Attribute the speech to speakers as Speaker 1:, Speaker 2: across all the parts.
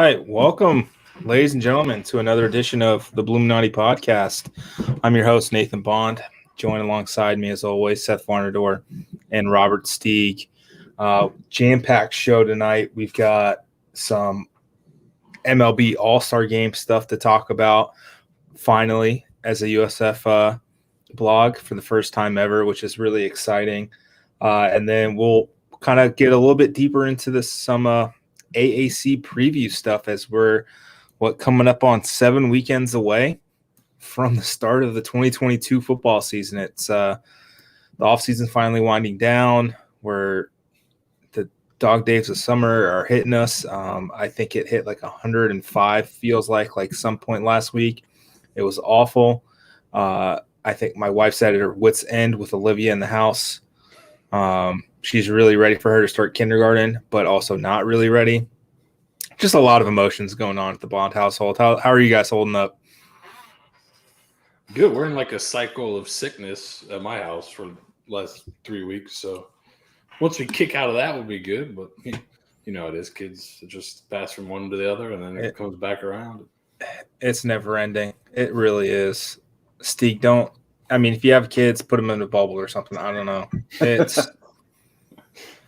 Speaker 1: right, welcome, ladies and gentlemen, to another edition of the Bulluminati podcast. I'm your host, Nathan Bond. Joined alongside me, as always, Seth Varnadore and Robert Steeg. Jam-packed show tonight. We've got some MLB All-Star Game stuff to talk about, finally, as a USF blog for the first time ever, which is really exciting. And then we'll kind of get a little bit deeper into some AAC preview stuff as we're coming up on 7 weekends away from the start of the 2022 football season. It's the offseason finally winding down. Where the dog days of summer are hitting us. I think it hit like 105, feels like some point last week. It was awful. I think my wife's at her wit's end with Olivia in the house. She's really ready for her to start kindergarten, but also not really ready. Just a lot of emotions going on at the Bond household. How are you guys holding up?
Speaker 2: Good. We're in like a cycle of sickness at my house for the last 3 weeks. So once we kick out of that, we'll be good. But you know it is. Kids just pass from one to the other, and then it comes back around.
Speaker 1: It's never ending. It really is. Steeg, if you have kids, put them in a bubble or something. I don't know.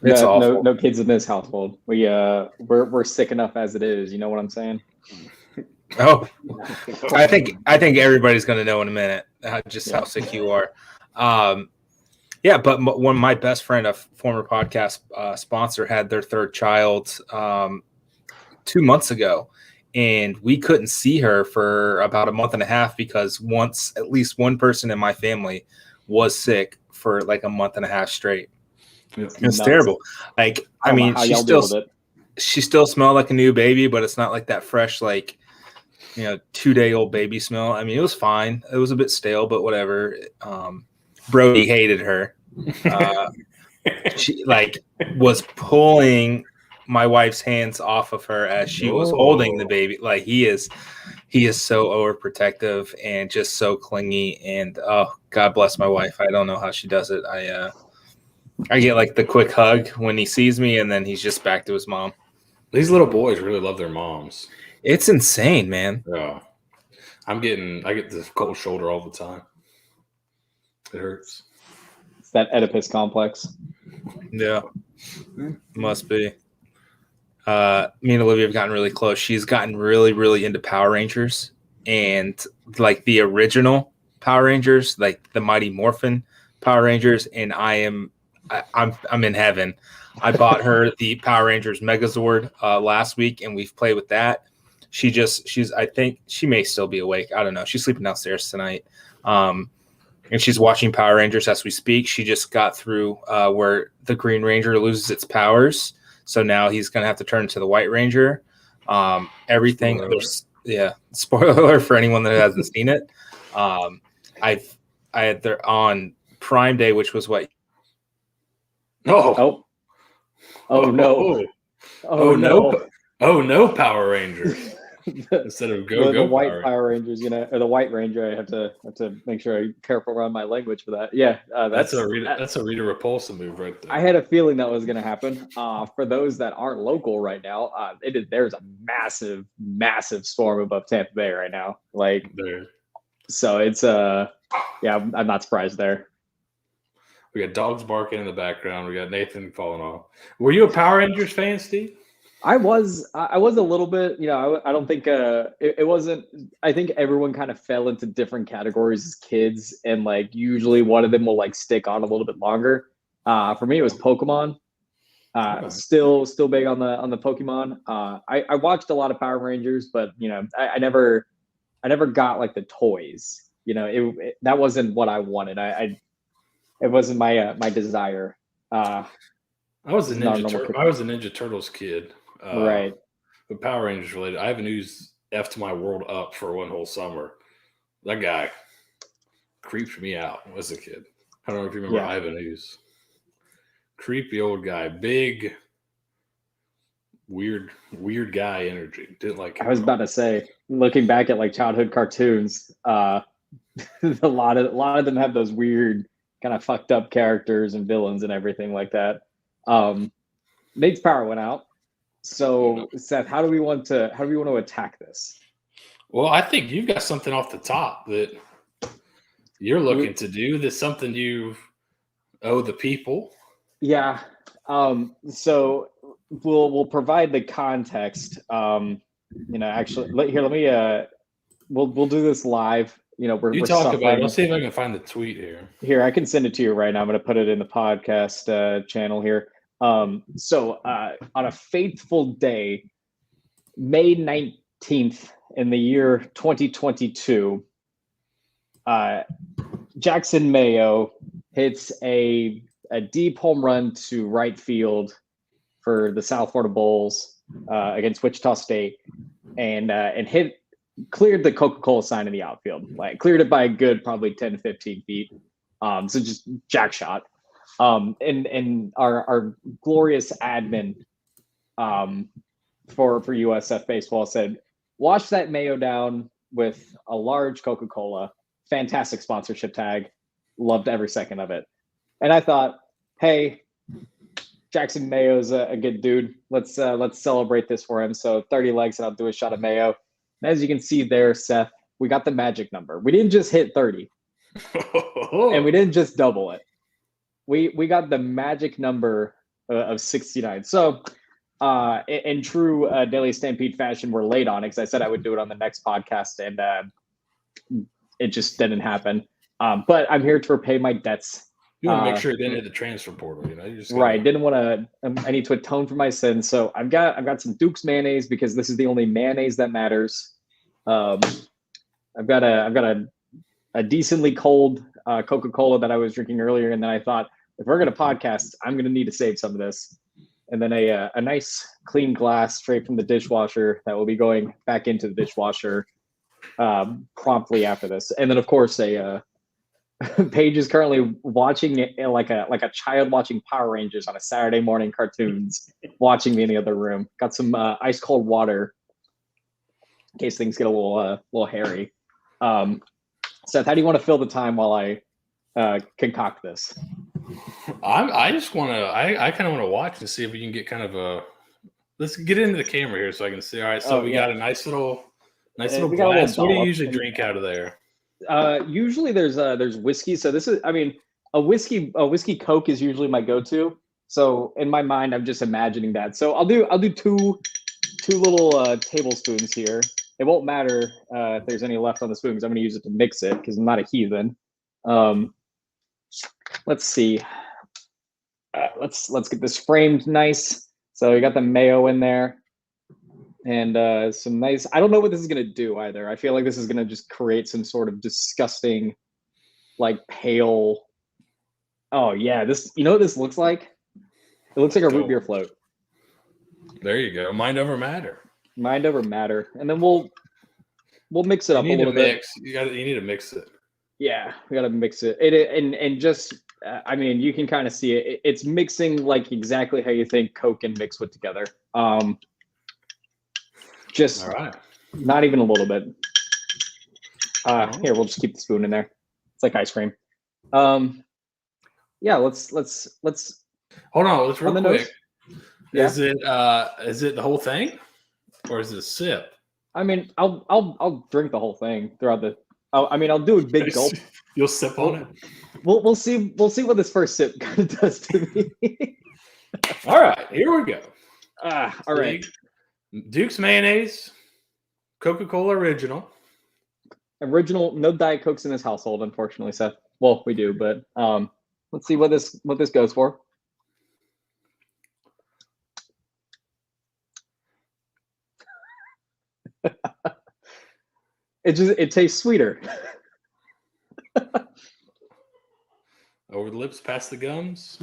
Speaker 1: It's awful.
Speaker 3: No kids in this household. We're sick enough as it is. You know what I'm saying?
Speaker 1: Oh, I think everybody's going to know in a minute just how sick you are. But one of my best friend, a former podcast sponsor, had their third child 2 months ago, and we couldn't see her for about a month and a half because at least one person in my family was sick for like a month and a half straight. It's terrible. She still smelled like a new baby, but it's not like that fresh, 2-day-old baby smell. I mean, it was fine. It was a bit stale, but whatever. Brody hated her. She was pulling my wife's hands off of her as she was holding the baby. Like he is so overprotective and just so clingy. And God bless my wife. I don't know how she does it. I get like the quick hug when he sees me, and then he's just back to his mom.
Speaker 2: These little boys really love their moms.
Speaker 1: It's insane, man.
Speaker 2: Yeah, I get this cold shoulder all the time. It hurts.
Speaker 3: It's that Oedipus complex.
Speaker 1: Yeah, must be. Me and Olivia have gotten really close. She's gotten really, really into Power Rangers, and like the original Power Rangers, like the Mighty Morphin Power Rangers, and I'm in heaven. I bought her the Power Rangers Megazord last week, and we've played with that. I think she may still be awake. I don't know. She's sleeping downstairs tonight. And she's watching Power Rangers as we speak. She just got through where the Green Ranger loses its powers. So now he's going to have to turn to the White Ranger. Everything. Spoiler alert for anyone that hasn't seen it. I had there on Prime Day, which was what?
Speaker 3: Oh no!
Speaker 2: Oh no! Power Rangers instead of
Speaker 3: the white Power Rangers, or the White Ranger. I have to make sure I'm careful around my language for that. Yeah,
Speaker 2: that's a Rita Repulsa move right there.
Speaker 3: I had a feeling that was going to happen. For those that aren't local right now, there's a massive storm above Tampa Bay right now. So it's I'm not surprised there.
Speaker 2: We got dogs barking in the background. We got Nathan falling off. Were you a Power Rangers fan, Steve?
Speaker 3: I was a little bit. I don't think it wasn't. I think everyone kind of fell into different categories as kids, and usually one of them will stick on a little bit longer. For me, it was Pokemon. Still big on the Pokemon. I watched a lot of Power Rangers, but I never got the toys. That wasn't what I wanted. It wasn't my desire.
Speaker 2: I was a Ninja Turtles kid.
Speaker 3: Right.
Speaker 2: But Power Rangers related. I haven't used F to my world up for one whole summer. That guy creeped me out as a kid. I don't know if you remember Ivan Ooze. Creepy old guy. Big, weird guy energy. Didn't like him.
Speaker 3: I was about to say, looking back at childhood cartoons, a lot of them have those weird kind of fucked up characters and villains and everything like that. Nate's power went out. So, Seth, how do we want to attack this?
Speaker 2: Well, I think you've got something off the top that you're looking to do. That's something you owe the people.
Speaker 3: Yeah. So we'll provide the context. Actually, let me. We'll do this live. We're
Speaker 2: talk about it. Let's see if I can find the tweet here.
Speaker 3: Here, I can send it to you right now. I'm going to put it in the podcast channel here. So on a fateful day, May 19th in the year 2022, Jackson Mayo hits a deep home run to right field for the South Florida Bulls against Wichita State, and cleared the Coca-Cola sign in the outfield. Like cleared it by a good probably 10 to 15 feet. So just jack shot. And our glorious admin for USF baseball said, wash that Mayo down with a large Coca-Cola. Fantastic sponsorship tag. Loved every second of it. And I thought, hey, Jackson Mayo's a good dude. Let's celebrate this for him. So 30 legs and I'll do a shot of Mayo. And as you can see there, Seth, we got the magic number. We didn't just hit 30 and we didn't just double it. We got the magic number of 69. So in true Daily Stampede fashion, we're late on it because I said I would do it on the next podcast and it just didn't happen. But I'm here to repay my debts.
Speaker 2: You want to make sure it didn't hit the transfer portal, You just
Speaker 3: right. Didn't want to. I need to atone for my sins. So I've got some Duke's mayonnaise because this is the only mayonnaise that matters. I've got a decently cold Coca-Cola that I was drinking earlier, and then I thought if we're gonna podcast, I'm gonna need to save some of this. And then a nice clean glass straight from the dishwasher that will be going back into the dishwasher promptly after this. And then of course Paige is currently watching it like a child watching Power Rangers on a Saturday morning cartoons, watching me in the other room. Got some ice cold water in case things get a little hairy. Seth, how do you want to fill the time while I concoct this?
Speaker 2: I just want to. I kind of want to watch and see if we can get kind of a. Let's get into the camera here so I can see. All right, so we got a nice little glass. What do you usually drink out of there?
Speaker 3: Usually there's whiskey. So this is, a whiskey Coke is usually my go-to. So in my mind, I'm just imagining that. So I'll do two little tablespoons here. It won't matter if there's any left on the spoon because I'm going to use it to mix it because I'm not a heathen. Let's see. Let's get this framed nice. So you got the mayo in there. And some nice, I don't know what this is going to do either. I feel like this is going to just create some sort of disgusting, like pale. Oh yeah. You know what this looks like? It looks like a root beer float.
Speaker 2: There you go. Mind over matter.
Speaker 3: Mind over matter. And then we'll mix it up a little bit.
Speaker 2: You need to mix it.
Speaker 3: Yeah. We got to mix it. And just, you can kind of see it. It's mixing like exactly how you think Coke and mix with together. Just all right. Not even a little bit. Here, we'll just keep the spoon in there. It's like ice cream. Yeah, let's
Speaker 2: hold on. Let's real quick.
Speaker 3: Nose. Yeah.
Speaker 2: Is it the whole thing, or is it a sip?
Speaker 3: I'll drink the whole thing throughout the. I'll do a big gulp.
Speaker 2: You'll sip on it.
Speaker 3: We'll see what this first sip kind of does to me.
Speaker 2: All right, here we go.
Speaker 3: All right.
Speaker 2: Duke's mayonnaise, Coca-Cola original.
Speaker 3: No Diet Cokes in this household, unfortunately, Seth. Well, we do, but let's see what this goes for. It tastes sweeter.
Speaker 2: Over the lips, past the gums.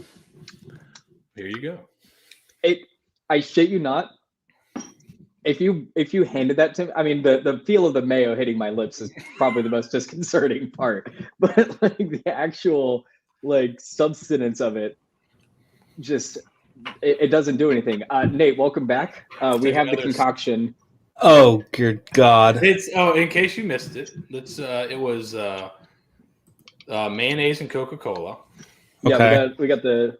Speaker 2: Here you go.
Speaker 3: I shit you not. If you handed that to me, the feel of the mayo hitting my lips is probably the most disconcerting part. But like the actual like substance of it, just it doesn't do anything. Nate, welcome back. We have the concoction.
Speaker 1: Oh, good God!
Speaker 2: In case you missed it, it was mayonnaise and Coca-Cola.
Speaker 3: Yeah,
Speaker 1: okay.
Speaker 3: we got a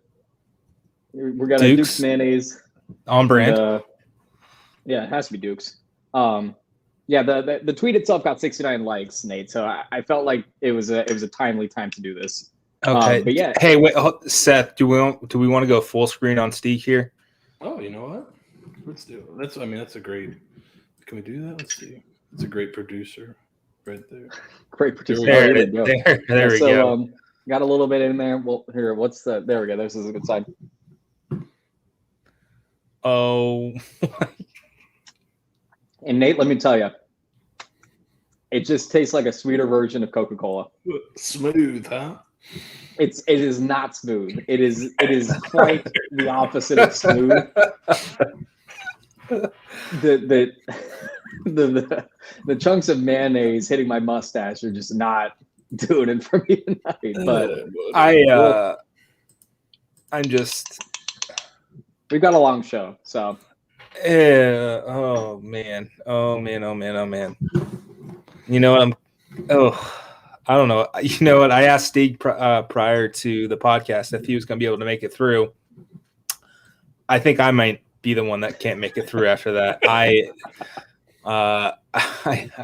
Speaker 3: Duke's mayonnaise
Speaker 1: on brand.
Speaker 3: Yeah, it has to be Duke's. Yeah, the tweet itself got 69 likes, Nate. So I felt like it was a timely time to do this.
Speaker 1: Okay.
Speaker 3: But yeah.
Speaker 1: Hey, wait, Seth. Do we want to go full screen on Steeg here?
Speaker 2: Oh, you know what? Let's do it. That's a great. Can we do that? Let's see. It's a great producer right there.
Speaker 3: Great producer.
Speaker 1: There
Speaker 3: we go.
Speaker 1: There we go.
Speaker 3: Got a little bit in there. Well, here, there we go. This is a good sign.
Speaker 1: Oh.
Speaker 3: And Nate, let me tell you, it just tastes like a sweeter version of Coca-Cola.
Speaker 2: Smooth, huh?
Speaker 3: It is not smooth. It is quite the opposite of smooth. The chunks of mayonnaise hitting my mustache are just not doing it for me tonight. But
Speaker 1: I'm just.
Speaker 3: We've got a long show, so.
Speaker 1: Yeah. Oh man. You know what? I don't know. You know what? I asked Steeg prior to the podcast if he was going to be able to make it through. I think I might be the one that can't make it through after that. I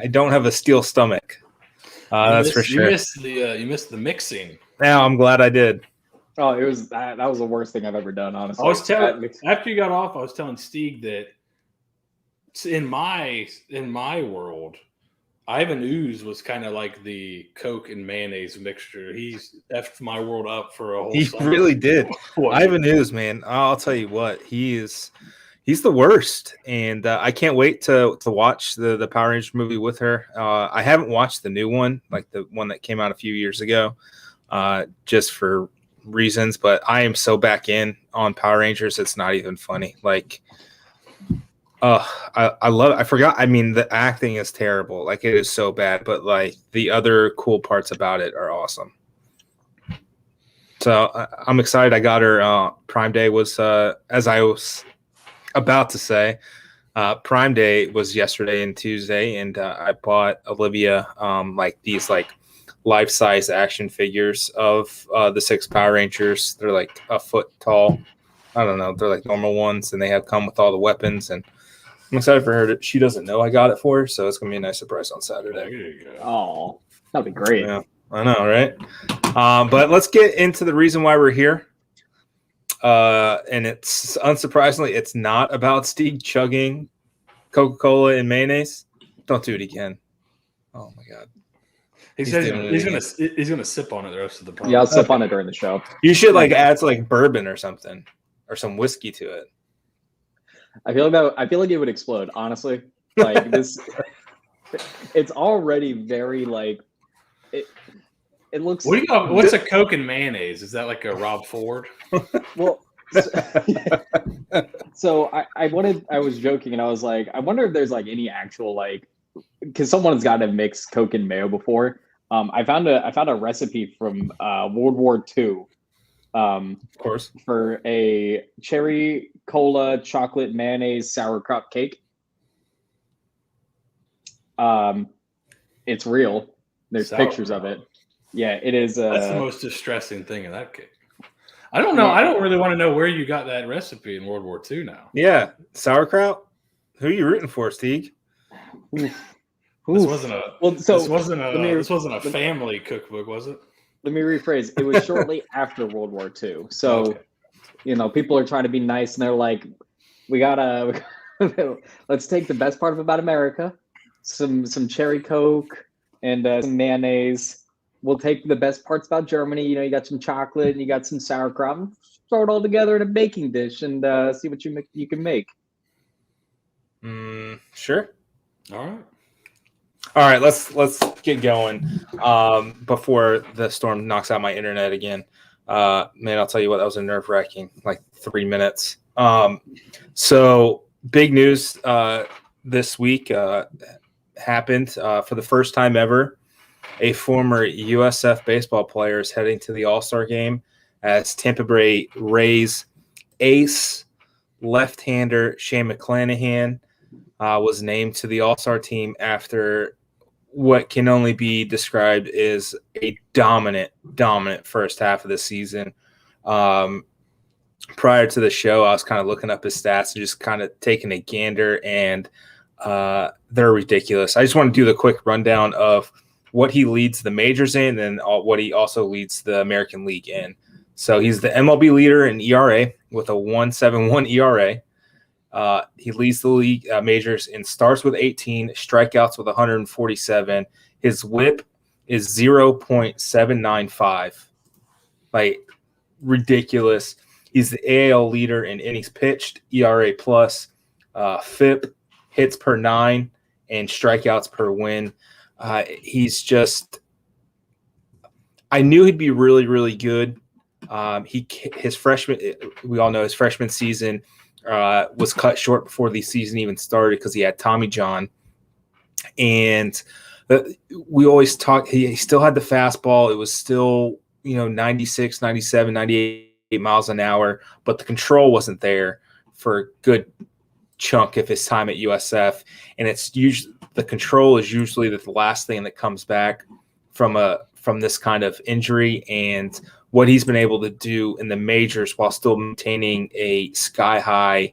Speaker 1: don't have a steel stomach. That's for sure.
Speaker 2: You missed the mixing.
Speaker 1: Now I'm glad I did.
Speaker 3: Oh, it was that was the worst thing I've ever done, honestly.
Speaker 2: After you got off, I was telling Steeg that in my world, Ivan Ooze was kind of like the Coke and mayonnaise mixture. He's effed my world up for a whole
Speaker 1: He
Speaker 2: summer.
Speaker 1: really did. Ivan Ooze, man, I'll tell you what, he's the worst. And I can't wait to watch the Power Rangers movie with her. I haven't watched the new one, like the one that came out a few years ago, just for reasons, but I am so back in on Power Rangers, it's not even funny. Like, I love it. I forgot. I mean, the acting is terrible. Like, it is so bad, but like the other cool parts about it are awesome. So I'm excited. I got her. Prime Day was, as I was about to say, Prime Day was yesterday and Tuesday, and I bought Olivia like these like life-size action figures of the 6 Power Rangers. They're like a foot tall. I don't know. They're like normal ones, and they have come with all the weapons. And I'm excited for her. She doesn't know I got it for her, so it's gonna be a nice surprise on Saturday.
Speaker 2: There you go.
Speaker 3: Oh, that'd be great.
Speaker 1: Yeah, I know, right? But let's get into the reason why we're here. And it's unsurprisingly, it's not about Steeg chugging Coca-Cola and mayonnaise. Don't do it again. Oh my God.
Speaker 2: He says he's gonna sip on it the rest of the podcast.
Speaker 3: Yeah, I'll sip on it during the show.
Speaker 1: You should like add like bourbon or something, or some whiskey to it.
Speaker 3: I feel like it would explode. Honestly, like this, it's already very like it. It looks.
Speaker 2: What do you got? What's a Coke and mayonnaise? Is that like a Rob Ford?
Speaker 3: Well, so I was joking and I was like, I wonder if there's like any actual like, because someone's got to mix Coke and mayo before. I found a recipe from World War II.
Speaker 1: Of course.
Speaker 3: For a cherry cola chocolate mayonnaise sauerkraut cake. It's real. There's pictures of it. Yeah, it is.
Speaker 2: That's the most distressing thing in that cake. I don't know. I don't really want to know where you got that recipe in World War II now.
Speaker 1: Yeah, sauerkraut. Who are you rooting for, Steeg?
Speaker 2: This wasn't a family cookbook, was it?
Speaker 3: Let me rephrase. It was shortly after World War II. So, okay. You know, people are trying to be nice, and they're like, "We gotta let's take the best part about America, some cherry Coke and some mayonnaise. We'll take the best parts about Germany. You know, you got some chocolate and you got some sauerkraut. Throw it all together in a baking dish and see what you can make."
Speaker 1: Sure.
Speaker 3: All
Speaker 1: right, let's get going before the storm knocks out my internet again. Man, I'll tell you what, that was a nerve-wracking, like 3 minutes. So big news this week happened for the first time ever. A former USF baseball player is heading to the All-Star game as Tampa Bay Rays ace left-hander Shane McLanahan was named to the All-Star team after what can only be described as a dominant first half of the season. prior to the show, I was kind of looking up his stats and just kind of taking a gander, and they're ridiculous. I just want to do the quick rundown of what he leads the majors in and what he also leads the American League in. So he's the MLB leader in ERA with a 1.71 ERA. He leads the league majors in starts with 18, strikeouts with 147. His WHIP is 0.795. Like, ridiculous. He's the AL leader in innings pitched, ERA plus, FIP, hits per 9, and strikeouts per win. He's just – I knew he'd be really, really good. His freshman – we all know his freshman season was cut short before the season even started because he had Tommy John. And we always talk – he still had the fastball. It was still – 96, 97, 98 miles an hour, but the control wasn't there for a good chunk of his time at USF. And it's usually the control is usually the last thing that comes back from this kind of injury. And what he's been able to do in the majors while still maintaining a sky high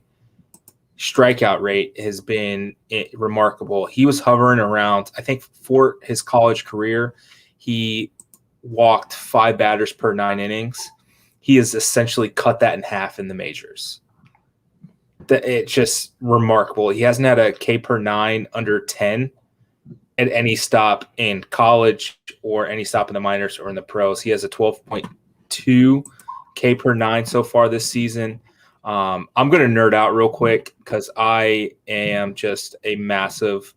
Speaker 1: strikeout rate has been remarkable. He was hovering around, I think, for his college career, he walked 5 batters per 9 innings. He has essentially cut that in half in the majors. It's just remarkable. He hasn't had a K per 9 under 10 at any stop in college or any stop in the minors or in the pros. He has a 12.2 K per 9 so far this season. I'm going to nerd out real quick because I am just a massive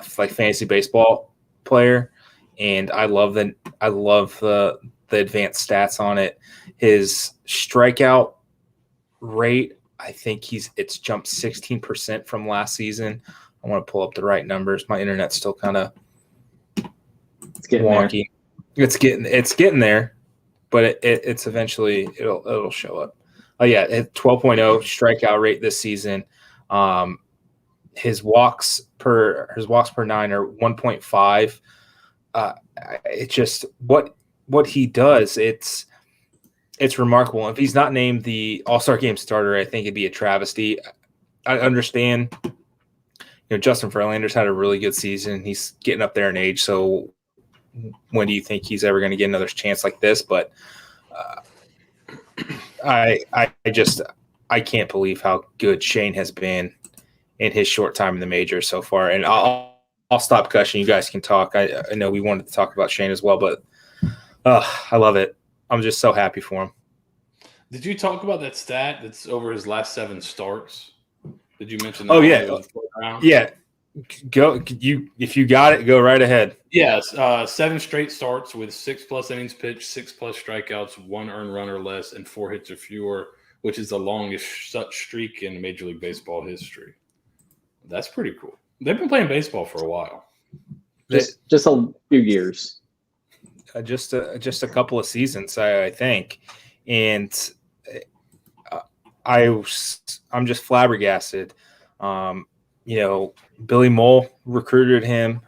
Speaker 1: fantasy baseball player. And I love the advanced stats on it. His strikeout rate, I think it's jumped 16% from last season. I want to pull up the right numbers. My internet's still kind of wonky. There. It's getting there, but it's eventually it'll show up. Oh yeah, 12.0 strikeout rate this season. His walks per 9 are 1.5. It's just what he does. It's remarkable. If he's not named the All-Star Game starter, I think it'd be a travesty. I understand. Justin Verlander's had a really good season. He's getting up there in age. So when do you think he's ever going to get another chance like this? But I can't believe how good Shane has been in his short time in the majors so far. And I'll stop gushing. You guys can talk. I know we wanted to talk about Shane as well, but I love it. I'm just so happy for him.
Speaker 2: Did you talk about that stat that's over his last 7 starts? Did you mention that?
Speaker 1: Oh, yeah. Yeah. Go. If you got it, go right ahead.
Speaker 2: Yes. 7 straight starts with 6+ innings pitched, 6+ strikeouts, 1 earned run or less, and 4 hits or fewer, which is the longest such streak in Major League Baseball history. That's pretty cool. They've been playing baseball for a while.
Speaker 3: Just a few years.
Speaker 1: Just a couple of seasons, I think. And I'm just flabbergasted. Billy Mole recruited him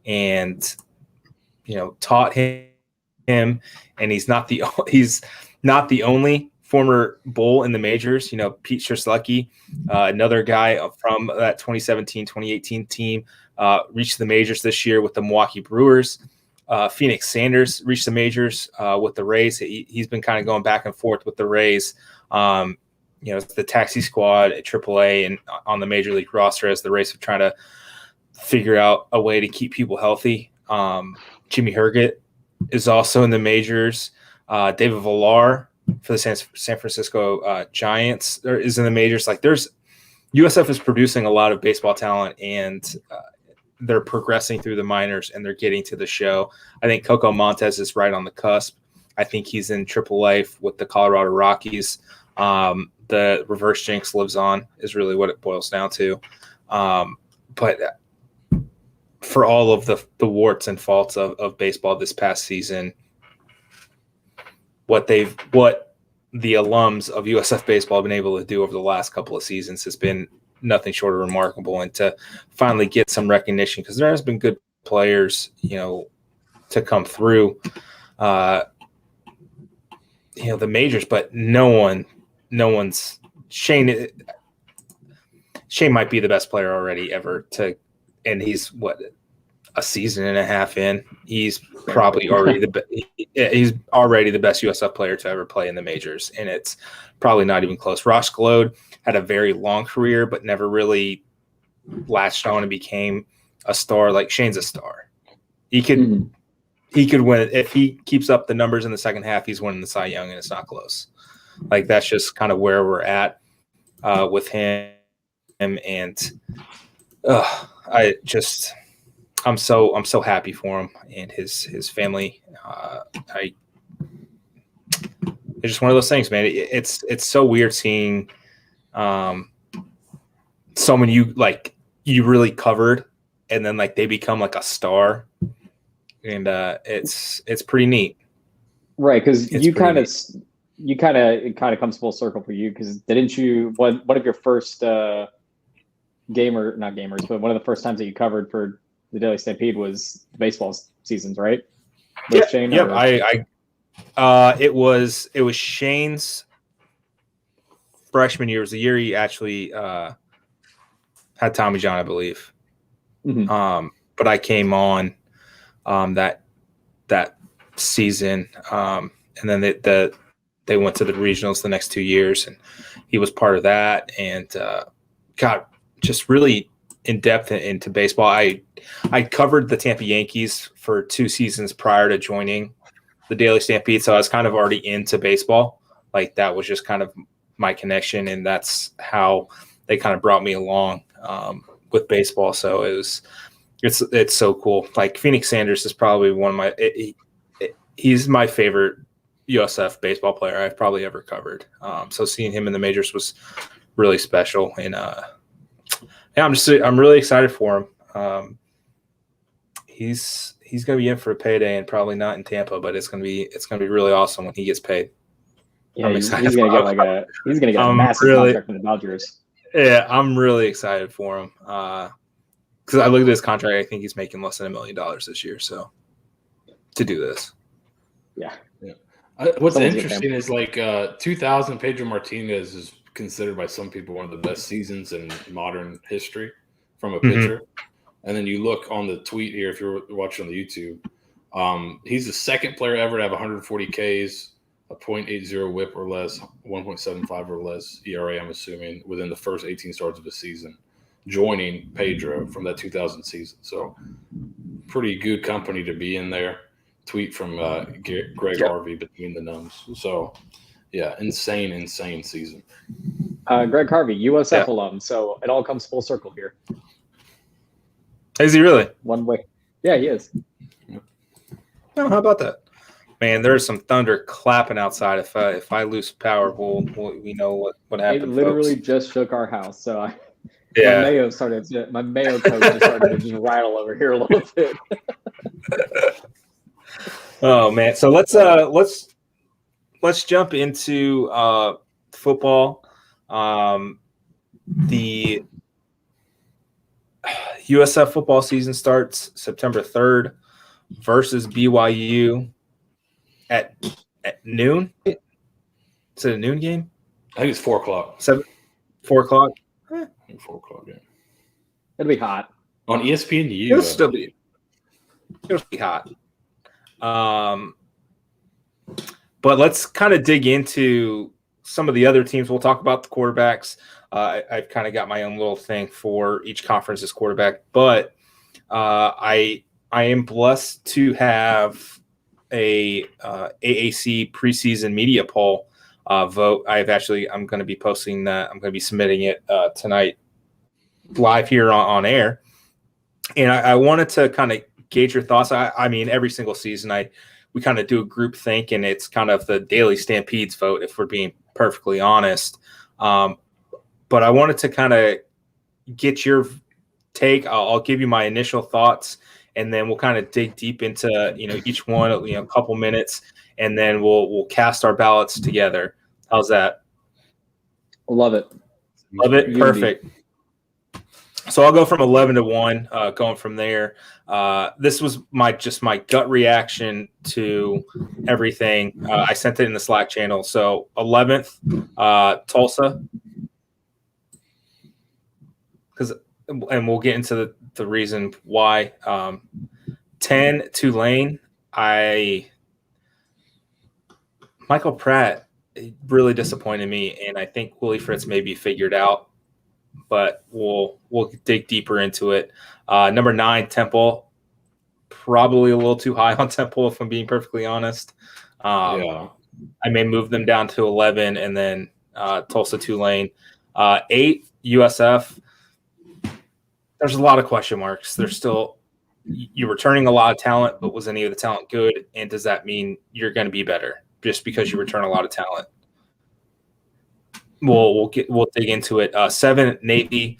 Speaker 1: and taught him, and he's not the only former Bull in the majors. Pete Strzelecki, another guy from that 2017-2018 team, reached the majors this year with the Milwaukee Brewers. Phoenix Sanders reached the majors with the Rays. He's been kind of going back and forth with the Rays. The taxi squad at AAA and on the major league roster as the Rays are trying to figure out a way to keep people healthy. Jimmy Herget is also in the majors. David Villar for the San Francisco Giants is in the majors. USF is producing a lot of baseball talent, and they're progressing through the minors and they're getting to the show. I think Coco Montes is right on the cusp. I think he's in AAA with the Colorado Rockies. The reverse jinx lives on is really what it boils down to. But for all of the warts and faults of baseball this past season, what the alums of USF baseball have been able to do over the last couple of seasons has been nothing short of remarkable. And to finally get some recognition, because there has been good players, to come through. the majors, but no one's Shane. Shane might be the best player already ever and he's a season and a half in. He's probably already he's already the best USF player to ever play in the majors, and it's probably not even close. Ross Glode had a very long career, but never really latched on and became a star. Like Shane's a star. He could win if he keeps up the numbers in the second half. He's winning the Cy Young, and it's not close. Like that's just kind of where we're at with him, and I'm so happy for him and his family. It's just one of those things, man. It's so weird seeing someone you really covered, and then like they become like a star, and it's pretty neat.
Speaker 3: Right, because it kind of comes full circle for you, because didn't you one of your first not gamers, but one of the first times that you covered for the Daily Stampede was the baseball seasons, right?
Speaker 1: Yep. It was Shane's freshman year. It was the year he actually had Tommy John, I believe. Mm-hmm. But I came on that season, and then they went to the regionals the next 2 years, and he was part of that, and got just really in depth into baseball. I covered the Tampa Yankees for 2 seasons prior to joining the Daily Stampede, so I was kind of already into baseball. Like that was just kind of my connection, and that's how they kind of brought me along with baseball. So it's so cool. Like Phoenix Sanders is probably one of my he's my favorite USF baseball player I've probably ever covered. So seeing him in the majors was really special, and I'm really excited for him. He's going to be in for a payday, and probably not in Tampa, but it's going to be really awesome when he gets paid.
Speaker 3: Yeah, he's going to get a massive contract from the Dodgers.
Speaker 1: Yeah, I'm really excited for him because I looked at his contract. I think he's making less than $1 million this year. So to do this,
Speaker 3: yeah.
Speaker 2: What's interesting is like 2000, Pedro Martinez is considered by some people one of the best seasons in modern history from a pitcher. And then you look on the tweet here, if you're watching on the YouTube, he's the second player ever to have 140 Ks, a .80 whip or less, 1.75 or less ERA, I'm assuming, within the first 18 starts of the season, joining Pedro from that 2000 season. So pretty good company to be in there. Tweet from Greg Harvey between the numbs. So, yeah, insane season.
Speaker 3: Greg Harvey, USF alum. So it all comes full circle here.
Speaker 1: Is he really?
Speaker 3: One way. Yeah, he is.
Speaker 1: Oh, how about that? Man, there's some thunder clapping outside. If I lose power, we know what happened.
Speaker 3: It literally just shook our house. So my mayo coat just started to just rattle over here a little bit.
Speaker 1: Oh man, so let's jump into football. The USF football season starts September 3rd versus BYU at noon. Is it a noon game?
Speaker 2: I think it's 4 o'clock.
Speaker 1: 4 o'clock?
Speaker 2: 4 o'clock, yeah.
Speaker 3: It'll be hot.
Speaker 2: On ESPN.
Speaker 1: It'll be hot. But let's kind of dig into some of the other teams. We'll talk about the quarterbacks. I've kind of got my own little thing for each conference's quarterback, but I am blessed to have a AAC preseason media poll vote. I'm going to be posting that. I'm going to be submitting it tonight live here on air. And I wanted to kind of gauge your thoughts. I mean, every single season we kind of do a group think, and it's kind of the Daily Stampedes vote, if we're being perfectly honest. But I wanted to kind of get your take. I'll give you my initial thoughts, and then we'll kind of dig deep into each one, a couple minutes, and then we'll cast our ballots together. How's that?
Speaker 3: Love it.
Speaker 1: Love it. Perfect. So I'll go from 11 to 1, going from there. This was my gut reaction to everything. I sent it in the Slack channel. So 11th, Tulsa, and we'll get into the reason why. 10, Tulane. Michael Pratt really disappointed me, and I think Willie Fritz may be figured out, but we'll dig deeper into it. Number 9, Temple. Probably a little too high on Temple, if I'm being perfectly honest. I may move them down to 11, and then Tulsa, Tulane. 8, USF. There's a lot of question marks. There's still you're returning a lot of talent, but was any of the talent good? And does that mean you're going to be better just because you return a lot of talent? We'll dig into it. 7, Navy.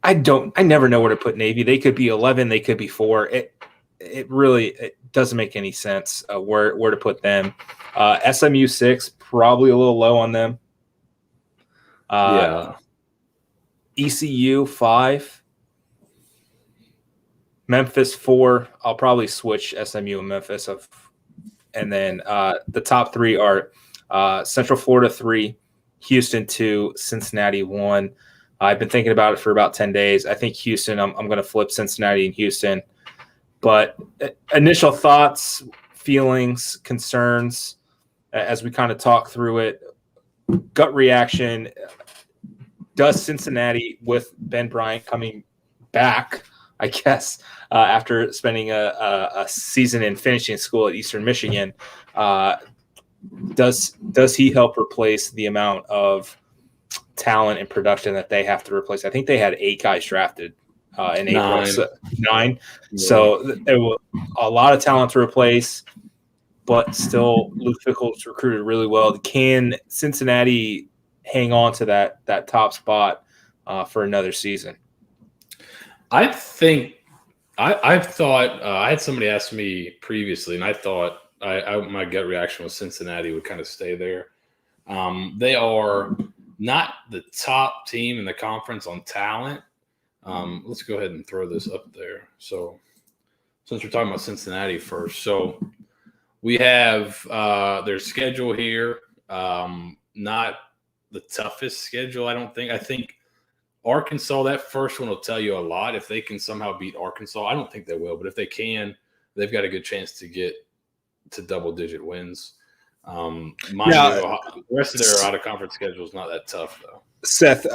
Speaker 1: I never know where to put Navy. They could be 11. They could be 4. It really doesn't make any sense where to put them. SMU 6, probably a little low on them. ECU 5. Memphis 4. I'll probably switch SMU and Memphis. And then the top 3 are Central Florida 3, Houston 2, Cincinnati 1. I've been thinking about it for about 10 days. I think Houston, I'm going to flip Cincinnati and Houston. But initial thoughts, feelings, concerns, as we kind of talk through it, gut reaction. Does Cincinnati, with Ben Bryant coming back, I guess, after spending a season and finishing school at Eastern Michigan, does he help replace the amount of talent and production that they have to replace? I think they had 8 guys drafted in April. 9. Yeah. So there was a lot of talent to replace, but still Luke Fickell's recruited really well. Can Cincinnati hang on to that top spot for another season?
Speaker 2: I think I've thought I had somebody ask me previously, and I thought my gut reaction was Cincinnati would kind of stay there. They are not the top team in the conference on talent. Let's go ahead and throw this up there. So since we're talking about Cincinnati first, so we have their schedule here. Not the toughest schedule, I don't think. I think Arkansas, that first one will tell you a lot. If they can somehow beat Arkansas, I don't think they will, but if they can, they've got a good chance to get to double-digit wins. The rest of their out-of-conference schedule is not that tough, though.
Speaker 1: Seth,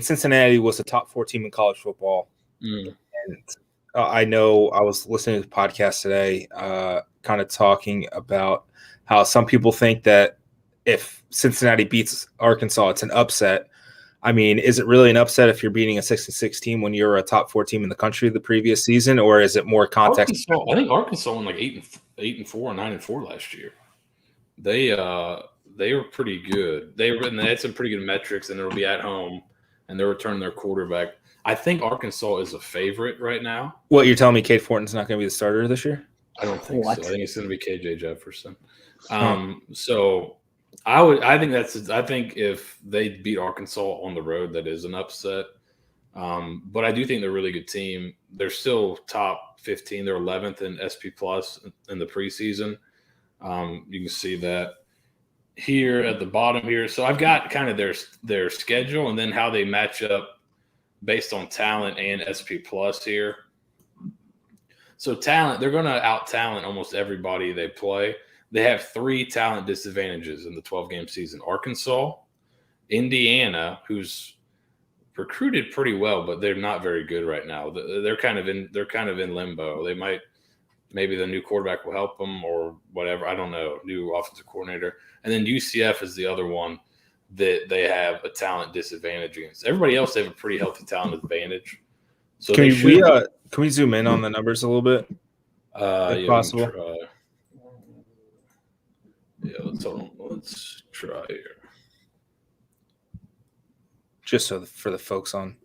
Speaker 1: Cincinnati was a top 4 team in college football. And I know I was listening to the podcast today kind of talking about how some people think that if Cincinnati beats Arkansas, it's an upset. I mean, is it really an upset if you're beating a 6-6 team when you're a top 4 team in the country the previous season, or is it more context?
Speaker 2: I think Arkansas won like 8-4 and 9-4 last year. They were pretty good. They had some pretty good metrics, and they'll be at home, and they're returning their quarterback. I think Arkansas is a favorite right now.
Speaker 1: What, you're telling me Cade Fortin's not going to be the starter this year?
Speaker 2: I don't think so. I think it's going to be KJ Jefferson. So I think if they beat Arkansas on the road, that is an upset. But I do think they're a really good team. They're still top 15. They're 11th in SP Plus in the preseason. You can see that here at the bottom here. So I've got kind of their schedule and then how they match up based on talent and SP Plus here. So talent, they're going to out-talent almost everybody they play. They have 3 talent disadvantages in the 12-game season. Arkansas, Indiana, who's recruited pretty well, but they're not very good right now. They're kind of in limbo. Maybe the new quarterback will help them or whatever. I don't know. New offensive coordinator. And then UCF is the other one that they have a talent disadvantage against. Everybody else, they have a pretty healthy talent advantage. So
Speaker 1: can we zoom in on the numbers a little bit? If possible.
Speaker 2: Yeah, let's try here.
Speaker 1: Just so for the folks on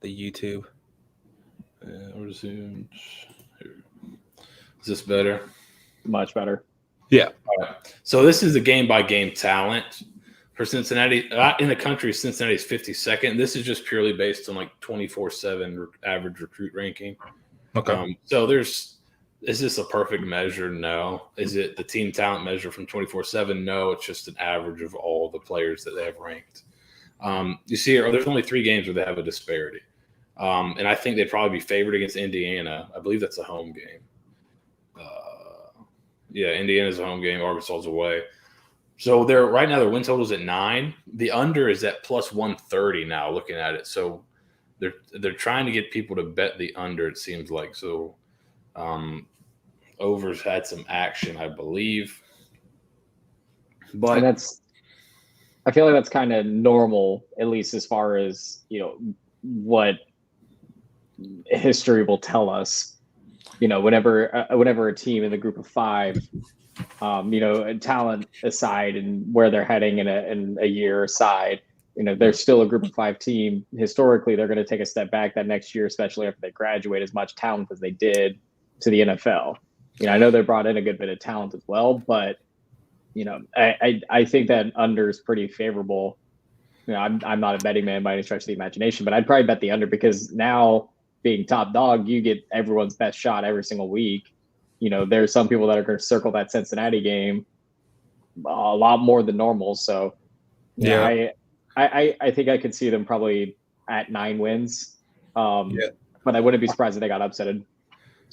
Speaker 1: the YouTube.
Speaker 2: We're zoomed here. Is this better?
Speaker 3: Much better.
Speaker 1: Yeah.
Speaker 2: All right. So this is the game-by-game talent For Cincinnati, in the country, Cincinnati's 52nd. This is just purely based on like 24/7 average recruit ranking.
Speaker 1: Okay.
Speaker 2: So is this a perfect measure? No. Is it the team talent measure from 24/7? No. It's just an average of all the players that they have ranked. You see, there's only 3 games where they have a disparity, and I think they'd probably be favored against Indiana. I believe that's a home game. Indiana's a home game. Arkansas's away. So right now their win total's at 9. The under is at plus 130 now. Looking at it, so they're trying to get people to bet the under. It seems like so. Overs had some action, I believe, but
Speaker 3: I feel like that's kind of normal, at least as far as what history will tell us. Whenever a team in the group of 5. Talent aside and where they're heading in a year aside, they're still a group of 5 team. Historically, they're going to take a step back that next year, especially after they graduate as much talent as they did to the NFL. I know they brought in a good bit of talent as well, but I think that under is pretty favorable. I'm not a betting man by any stretch of the imagination, but I'd probably bet the under because now being top dog, you get everyone's best shot every single week. There's some people that are going to circle that Cincinnati game a lot more than normal. So, I think I could see them probably at 9 wins. But I wouldn't be surprised if they got upsetted.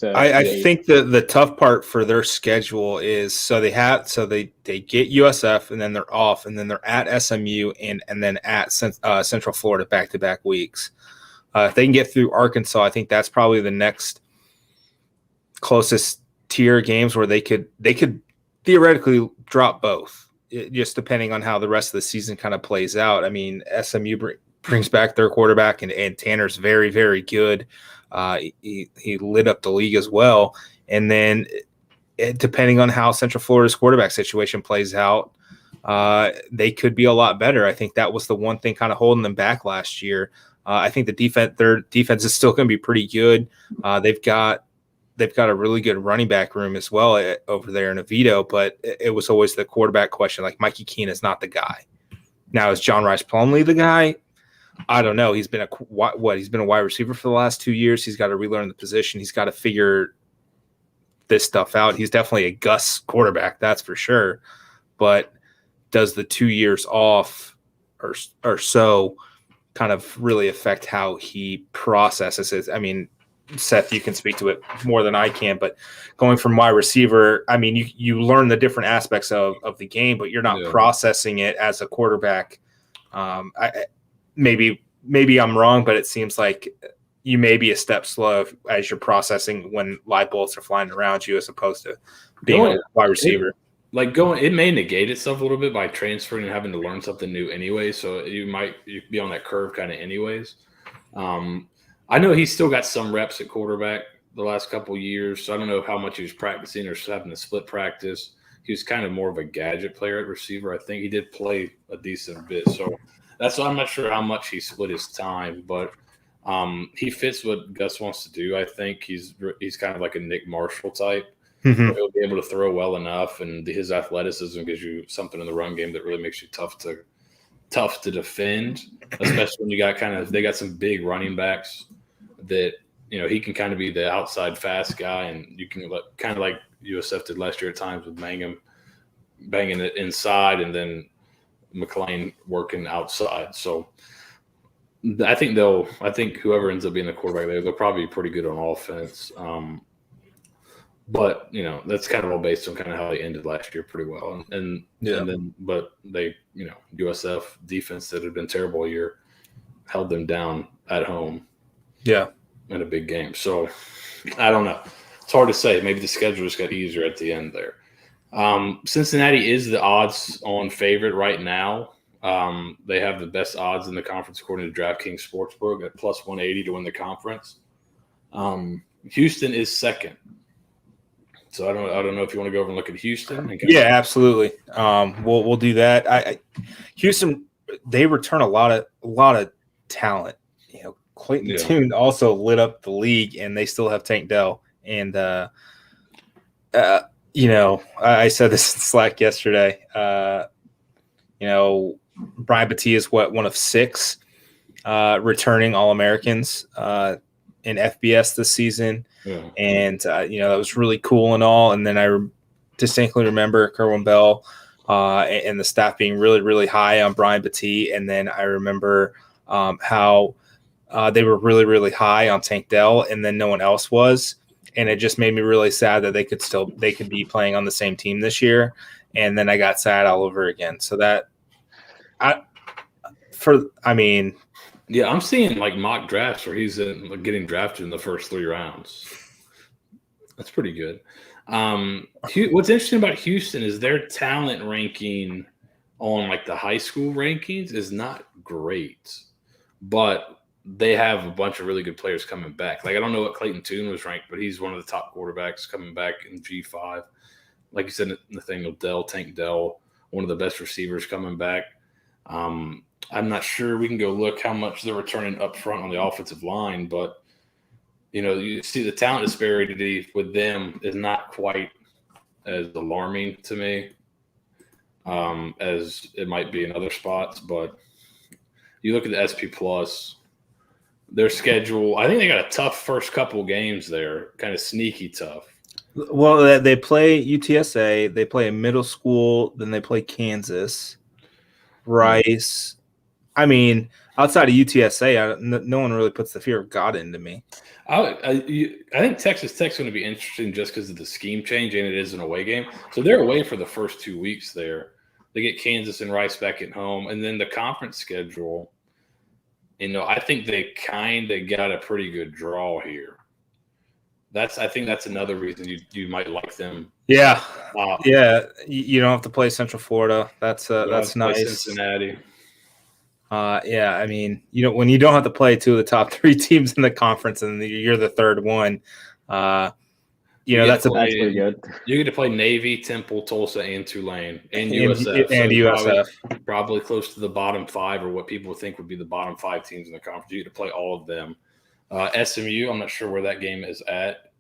Speaker 1: I think the tough part for their schedule is they get USF and then they're off and then they're at SMU and then at Central Florida back-to-back weeks. If they can get through Arkansas, I think that's probably the next closest tier games where they could theoretically drop both, just depending on how the rest of the season kind of plays out. I mean, SMU brings back their quarterback, and Tanner's very, very good. He lit up the league as well. And then depending on how Central Florida's quarterback situation plays out, they could be a lot better. I think that was the one thing kind of holding them back last year. I think their defense is still going to be pretty good. They've got a really good running back room as well over there in Oviedo, but it was always the quarterback question. Like Mikey Keene is not the guy. Now, is John Rice Plumlee the guy? I don't know. He's been he's been a wide receiver for the last 2 years. He's got to relearn the position. He's got to figure this stuff out. He's definitely a Gus quarterback, that's for sure. But does the 2 years off or so kind of really affect how he processes it? I mean, Seth, you can speak to it more than I can, but going from wide receiver, I mean, you learn the different aspects of the game, but you're not processing it as a quarterback. Maybe I'm wrong, but it seems like you may be a step slow as you're processing when live bullets are flying around you as opposed to being a wide receiver.
Speaker 2: It may negate itself a little bit by transferring and having to learn something new anyway. So you be on that curve kind of anyways. I know he's still got some reps at quarterback the last couple of years, so I don't know how much he was practicing or having to split practice. He was kind of more of a gadget player at receiver. I think he did play a decent bit, so that's why I'm not sure how much he split his time, but he fits what Gus wants to do. I think he's kind of like a Nick Marshall type. Mm-hmm. He'll be able to throw well enough, and his athleticism gives you something in the run game that really makes you tough to defend, especially when they got some big running backs that he can kind of be the outside fast guy, and you can kind of like USF did last year at times with banging it inside, and then McClain working outside. So I think whoever ends up being the quarterback there, they'll probably be pretty good on offense. But that's kind of all based on kind of how they ended last year pretty well, but they USF defense that had been terrible all year held them down at home.
Speaker 1: Yeah,
Speaker 2: in a big game. So I don't know. It's hard to say. Maybe the schedule just got easier at the end there. Cincinnati is the odds-on favorite right now. They have the best odds in the conference according to DraftKings Sportsbook at plus 180 to win the conference. Houston is second. So I don't know if you want to go over and look at Houston.
Speaker 1: Yeah, absolutely. We'll do that. Houston, they return a lot of talent. Clayton Tune also lit up the league, and they still have Tank Dell. And I said this in Slack yesterday. Brian Battie is one of 6 returning All-Americans in FBS this season.
Speaker 2: Yeah.
Speaker 1: And, that was really cool and all. And then I distinctly remember Kerwin Bell and the staff being really, really high on Brian Battie. And then I remember how they were really, really high on Tank Dell, and then no one else was. And it just made me really sad that they could be playing on the same team this year. And then I got sad all over again. So
Speaker 2: yeah, I'm seeing like mock drafts where he's getting drafted in the first 3 rounds. That's pretty good. What's interesting about Houston is their talent ranking on like the high school rankings is not great, but they have a bunch of really good players coming back. Like, I don't know what Clayton Tune was ranked, but he's one of the top quarterbacks coming back in G5. Like you said, Nathaniel Dell, Tank Dell, one of the best receivers coming back. I'm not sure. We can go look how much they're returning up front on the offensive line, but you see the talent disparity with them is not quite as alarming to me as it might be in other spots. But you look at the SP Plus, their schedule, I think they got a tough first couple games there, kind of sneaky tough.
Speaker 1: Well, they play UTSA, they play a middle school, then they play Kansas, Rice. I mean, outside of UTSA, no one really puts the fear of God into me.
Speaker 2: I think Texas Tech's going to be interesting just because of the scheme change, and it is an away game. So they're away for the first 2 weeks there. They get Kansas and Rice back at home, and then the conference schedule. I think they kind of got a pretty good draw here. I think that's another reason you might like them.
Speaker 1: Yeah, You don't have to play Central Florida. That's nice.
Speaker 2: Cincinnati.
Speaker 1: Yeah, I mean, when you don't have to play 2 of the top 3 teams in the conference and you're the third one, that's
Speaker 3: pretty good.
Speaker 2: You get to play Navy, Temple, Tulsa, and Tulane, and USF.
Speaker 1: And USF.
Speaker 2: Probably close to the bottom 5, or what people think would be the bottom 5 teams in the conference. You get to play all of them. SMU, I'm not sure where that game is at.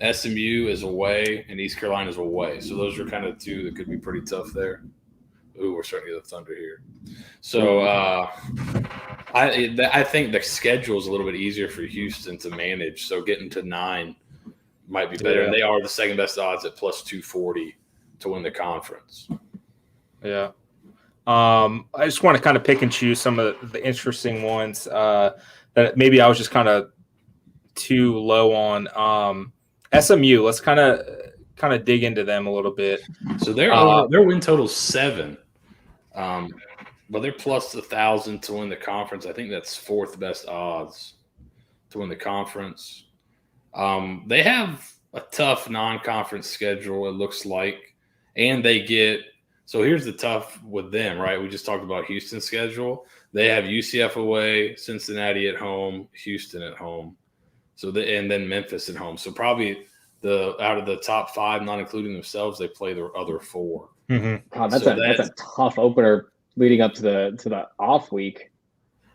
Speaker 2: SMU is away, and East Carolina is away. So those are kind of 2 that could be pretty tough there. Ooh, we're starting to get the thunder here. So I think the schedule is a little bit easier for Houston to manage. So getting to 9 might be better. And they are the second best odds at plus 240 to win the conference.
Speaker 1: Yeah. I just want to kind of pick and choose some of the interesting ones that maybe I was just kind of too low on. SMU, let's kind of dig into them a little bit.
Speaker 2: So their win total is 7. But they're plus 1,000 to win the conference. I think that's 4th best odds to win the conference. They have a tough non-conference schedule, it looks like. And they get – so here's the tough with them, right? We just talked about Houston's schedule. They have UCF away, Cincinnati at home, Houston at home. And then Memphis at home. So probably out of the top 5, not including themselves, they play their other 4.
Speaker 1: Mm-hmm.
Speaker 3: God, that's a tough opener leading up to the off week.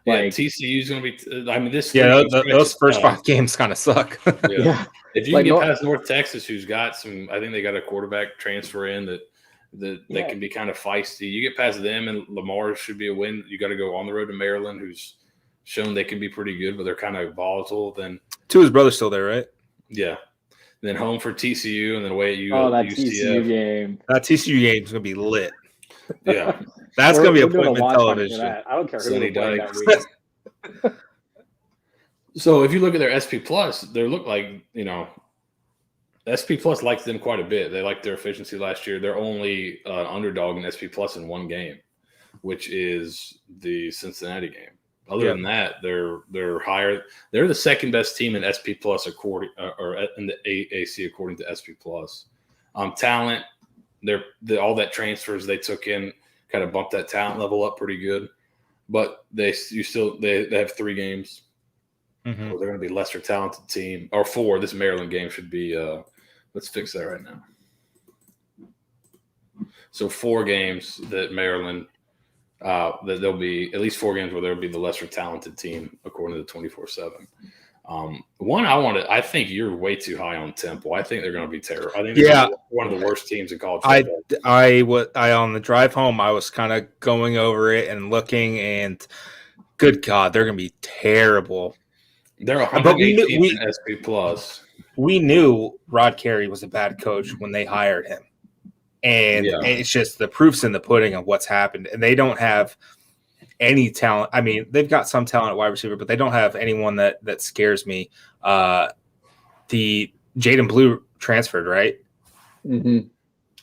Speaker 2: Yeah, TCU's going to be. I mean,
Speaker 1: those first 5 games kind of suck.
Speaker 3: Yeah.
Speaker 2: If you can get past North Texas, who's got some, I think they got a quarterback transfer in that can be kind of feisty. You get past them, and Lamar should be a win. You got to go on the road to Maryland, who's shown they can be pretty good, but they're kind of volatile. Then
Speaker 1: 2 of his brothers still there, right?
Speaker 2: Yeah. Then home for TCU, and then away at
Speaker 3: that
Speaker 2: UCF.
Speaker 3: TCU game.
Speaker 1: That TCU game is going to be lit.
Speaker 2: Yeah.
Speaker 1: That's going to be appointment television.
Speaker 3: I don't care who they're playing that week.
Speaker 2: So if you look at their SP Plus, they look like, SP Plus likes them quite a bit. They liked their efficiency last year. They're only underdog in SP Plus in 1 game, which is the Cincinnati game. Other than that, they're higher. They're the second best team in SP Plus or in the AAC according to SP Plus. Talent, all that transfers they took in kind of bumped that talent level up pretty good. But they have 3 games.
Speaker 1: Mm-hmm.
Speaker 2: Where they're going to be lesser talented team, or 4. This Maryland game should be. Let's fix that right now. So 4 games that Maryland. That there'll be at least 4 games where there'll be the lesser talented team according to the 24/7. I think you're way too high on Temple. I think they're going to be terrible. I think they're one of the worst teams in college football.
Speaker 1: I on the drive home, I was kind of going over it and looking, and good God, they're going to be terrible.
Speaker 2: They're 118th in SP Plus.
Speaker 1: We knew Rod Carey was a bad coach when they hired him. And it's just the proof's in the pudding of what's happened. And they don't have any talent. I mean, they've got some talent at wide receiver, but they don't have anyone that scares me. The Jaden Blue transferred, right?
Speaker 3: Mm-hmm.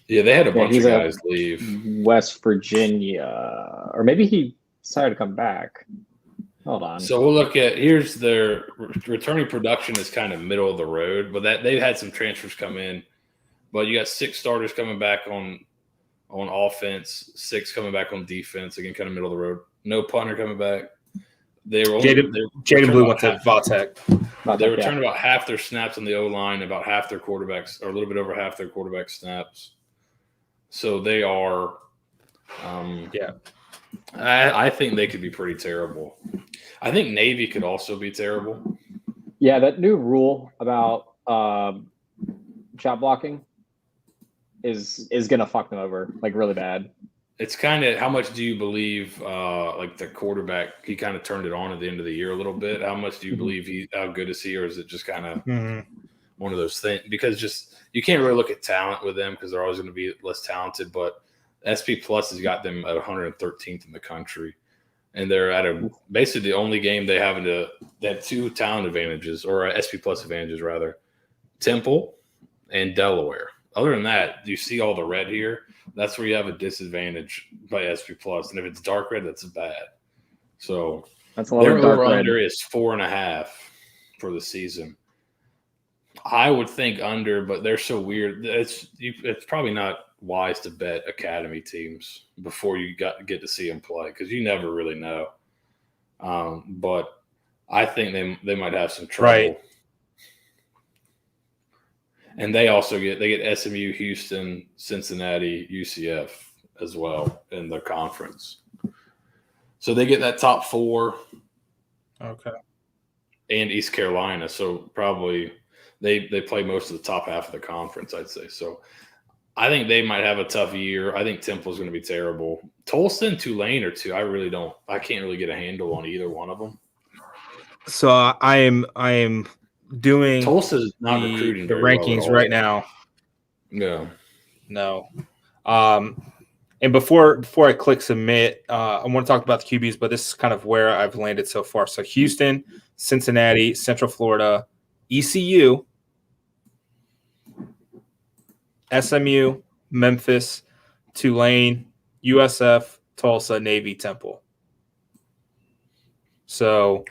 Speaker 2: Yeah, they had a bunch of guys leave.
Speaker 3: West Virginia. Or maybe he decided to come back. Hold on.
Speaker 2: So we'll look at here's their returning production is kind of middle of the road, but that they've had some transfers come in. But you got 6 starters coming back on offense, 6 coming back on defense. Again, kind of middle of the road. No punter coming back.
Speaker 1: Jaden Blue went to Vatech.
Speaker 2: They returned about half their snaps on the O-line, about half their quarterbacks, or a little bit over half their quarterback snaps. So they are, I think they could be pretty terrible. I think Navy could also be terrible.
Speaker 3: Yeah, that new rule about shot blocking is gonna fuck them over like really bad.
Speaker 2: It's kind of how much do you believe like the quarterback, he kind of turned it on at the end of the year a little bit. How much do you believe how good is he, or is it just kind of one of those things? Because just you can't really look at talent with them because they're always going to be less talented, but SP Plus has got them at 113th in the country. And they're at basically the only game they have they have 2 talent advantages, or SP Plus advantages rather, Temple and Delaware. Other than that, you see all the red here. That's where you have a disadvantage by SP Plus, and if it's dark red, that's bad. So
Speaker 3: that's a lot
Speaker 2: their
Speaker 3: of dark
Speaker 2: over-under
Speaker 3: red.
Speaker 2: is 4.5 for the season. I would think under, but they're so weird. It's probably not wise to bet academy teams before you get to see them play because you never really know. But I think they might have some trouble.
Speaker 1: Right.
Speaker 2: And they also get SMU, Houston, Cincinnati, UCF as well in their conference. So they get that top 4.
Speaker 1: Okay.
Speaker 2: And East Carolina. So probably they play most of the top half of the conference, I'd say. So I think they might have a tough year. I think Temple's going to be terrible. Tulsa and Tulane are 2. I can't really get a handle on either one of them.
Speaker 1: So I am doing
Speaker 2: Tulsa's not recruiting
Speaker 1: the
Speaker 2: very
Speaker 1: rankings
Speaker 2: well
Speaker 1: right now.
Speaker 2: Yeah.
Speaker 1: No. And before I click submit, I want to talk about the QBs, but this is kind of where I've landed so far. So Houston, Cincinnati, Central Florida, ECU, SMU, Memphis, Tulane, USF, Tulsa, Navy, Temple. So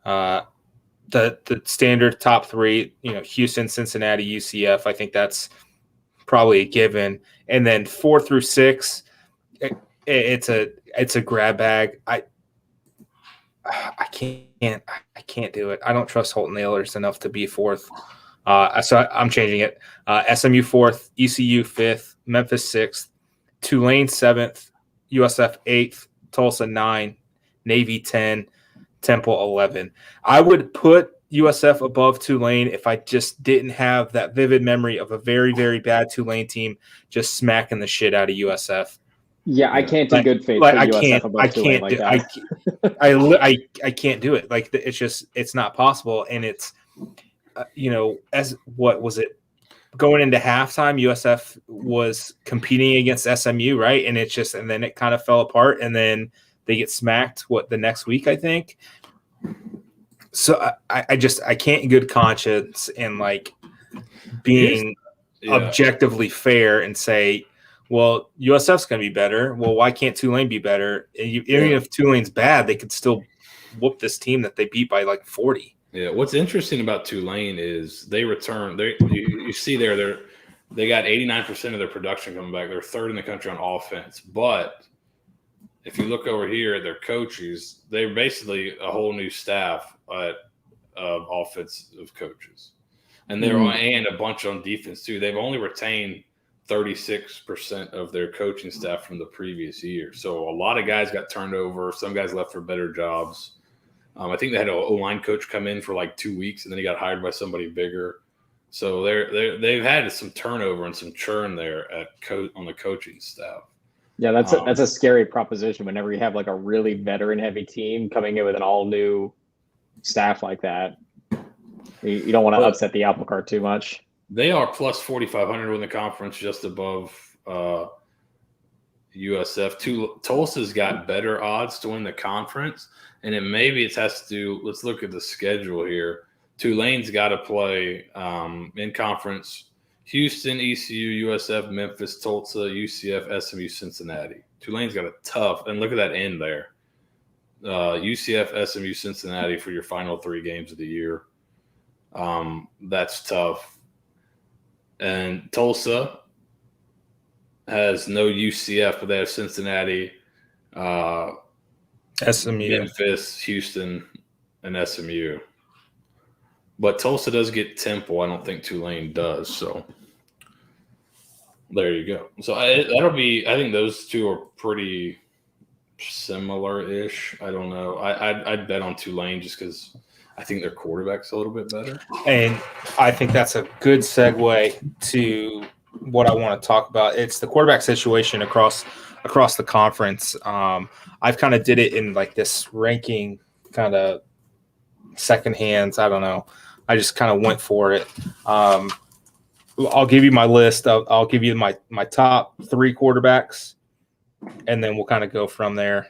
Speaker 1: the standard top 3, Houston, Cincinnati, UCF, I think that's probably a given. And then 4 through 6, it's a grab bag. I can't do it. I don't trust Holton Ahlers enough to be 4th. So I'm changing it. SMU 4th, ECU 5th, Memphis 6th, Tulane 7th, USF 8th, Tulsa 9, Navy 10, Temple 11. I would put USF above Tulane if I just didn't have that vivid memory of a very, very bad Tulane team just smacking the shit out of USF.
Speaker 3: Yeah, I can't in good faith put USF above Tulane like
Speaker 1: that. I can't do it. Like it's not possible. And it's as what was it going into halftime? USF was competing against SMU, right? And and then it kind of fell apart, and then they get smacked the next week, I think. So I can't in good conscience and like being objectively fair and say, well, USF's going to be better. Well, why can't Tulane be better? Even if Tulane's bad, they could still whoop this team that they beat by like 40.
Speaker 2: Yeah, what's interesting about Tulane is they return. You see they got 89% of their production coming back. They're 3rd in the country on offense. But if you look over here at their coaches, they're basically a whole new staff of offensive coaches, and and a bunch on defense too. They've only retained 36% of their coaching staff from the previous year. So a lot of guys got turned over. Some guys left for better jobs. I think they had an O-line coach come in for like 2 weeks, and then he got hired by somebody bigger. So they've had some turnover and some churn there on the coaching staff.
Speaker 3: Yeah, that's a scary proposition whenever you have like a really veteran heavy team coming in with an all new staff like that. You don't want to upset the apple cart too much.
Speaker 2: They are plus 4,500 in the conference, just above USF. Tulsa's got better odds to win the conference, and it has to do. Let's look at the schedule here. Tulane's got to play in conference. Houston, ECU, USF, Memphis, Tulsa, UCF, SMU, Cincinnati. Tulane's got a tough, and look at that end there. UCF, SMU, Cincinnati for your final 3 games of the year. That's tough. And Tulsa has no UCF, but they have Cincinnati,
Speaker 1: SMU,
Speaker 2: Memphis, Houston, and SMU. But Tulsa does get Temple. I don't think Tulane does. So there you go. So I think those two are pretty similar-ish. I don't know. I'd bet on Tulane just because I think their quarterback's a little bit better.
Speaker 1: And I think that's a good segue to what I want to talk about. It's the quarterback situation across the conference. I've kind of did it in like this ranking kind of second hands. I don't know. I just kind of went for it. I'll give you my list. I'll give you my top 3 quarterbacks, and then we'll kind of go from there.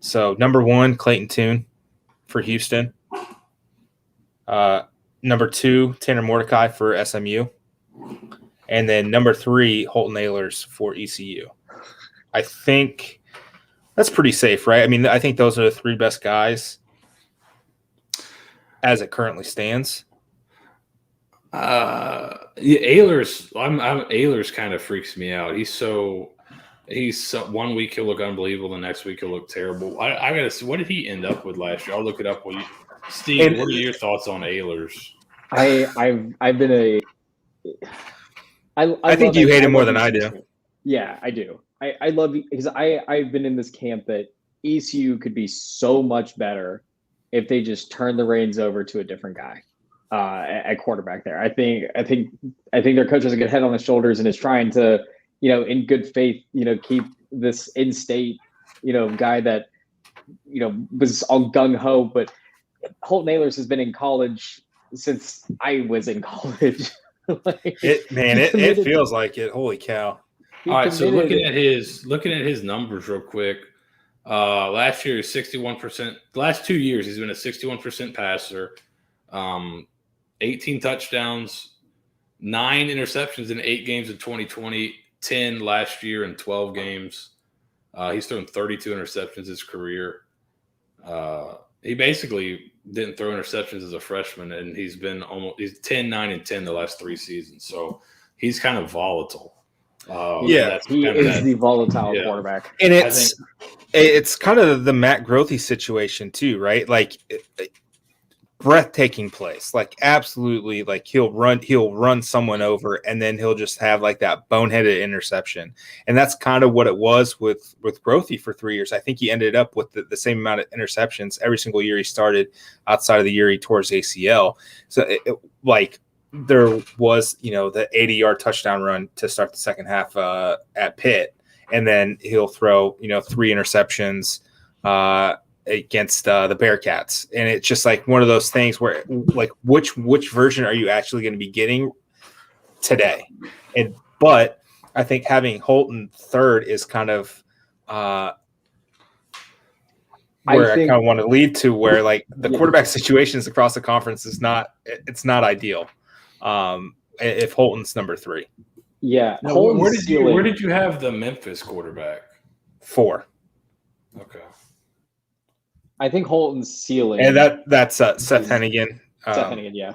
Speaker 1: So number 1, Clayton Tune for Houston. Number 2, Tanner Mordecai for SMU. And then number 3, Holton Ahlers for ECU. I think that's pretty safe, right? I mean, I think those are the 3 best guys as it currently stands.
Speaker 2: Ahlers, Ahlers kind of freaks me out. He's 1 week he'll look unbelievable, the next week he'll look terrible. I gotta see, what did he end up with last year? I'll look it up. Steve, what are your thoughts on Ahlers?
Speaker 3: I've been
Speaker 1: I think you hate him more than I do.
Speaker 3: Yeah, I do. I love because I've been in this camp that ECU could be so much better if they just turn the reins over to a different guy at quarterback there. I think their coach has a good head on his shoulders and is trying to, in good faith, keep this in-state, guy that, was all gung-ho. But Holton Ahlers has been in college since I was in college.
Speaker 2: It feels like it. Holy cow. All right, so looking at his numbers real quick. Last year, 61%. The last 2 years, he's been a 61% passer, 18 touchdowns, 9 interceptions in 8 games in 2020, 10 last year in 12 games. He's thrown 32 interceptions his career. He basically didn't throw interceptions as a freshman, and he's 10, 9, and 10 the last 3 seasons. So he's kind of volatile.
Speaker 3: He is the volatile quarterback.
Speaker 1: And it's kind of the Matt Grothe situation too, right? Like breathtaking plays, like absolutely, like he'll run someone over and then he'll just have like that boneheaded interception. And that's kind of what it was with Grothe for 3 years. I think he ended up with the same amount of interceptions every single year he started outside of the year he tore his ACL. So there was, the 80-yard touchdown run to start the second half at Pitt. And then he'll throw, 3 interceptions against the Bearcats. And it's just like one of those things where like, which version are you actually going to be getting today? But I think having Holton third is kind of where I kind of want to lead to, where like the quarterback situations across the conference it's not ideal. If Holton's number 3.
Speaker 3: Yeah.
Speaker 2: Now, where did you have the Memphis quarterback?
Speaker 1: 4.
Speaker 2: Okay.
Speaker 3: I think Holton's ceiling.
Speaker 1: And that's Seth Hennigan.
Speaker 3: Seth Hennigan, yeah.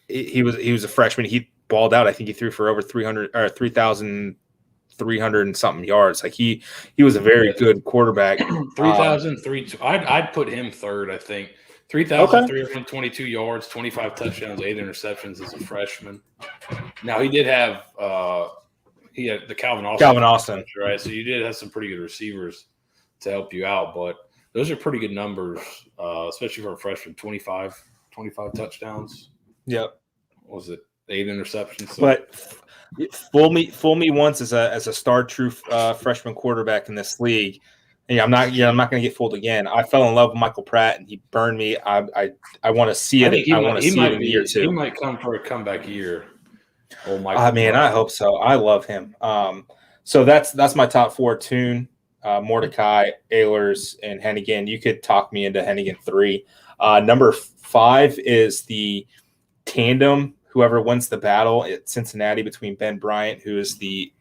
Speaker 1: He was a freshman. He balled out. I think he threw for over 3,300 and something yards. Like he was a very good quarterback.
Speaker 2: 3,003. I'd put him third, I think. 3,322 yards, 25 touchdowns, 8 interceptions as a freshman. Now he did have he had the Calvin Austin,
Speaker 1: Calvin Austin,
Speaker 2: right? So you did have some pretty good receivers to help you out, but those are pretty good numbers, especially for a freshman. 25 touchdowns.
Speaker 1: Yep.
Speaker 2: What was it 8 interceptions? So.
Speaker 1: But fool me once as a star true freshman quarterback in this league. And I'm not going to get fooled again. I fell in love with Michael Pratt, and he burned me. I want to see it. I want to see it in year 2.
Speaker 2: He might come for a comeback year. Oh my!
Speaker 1: I hope so. I love him. So that's my top 4: Toon, Mordecai, Ehlers, and Hennigan. You could talk me into Hennigan 3. Number 5 is the tandem. Whoever wins the battle at Cincinnati between Ben Bryant, who is the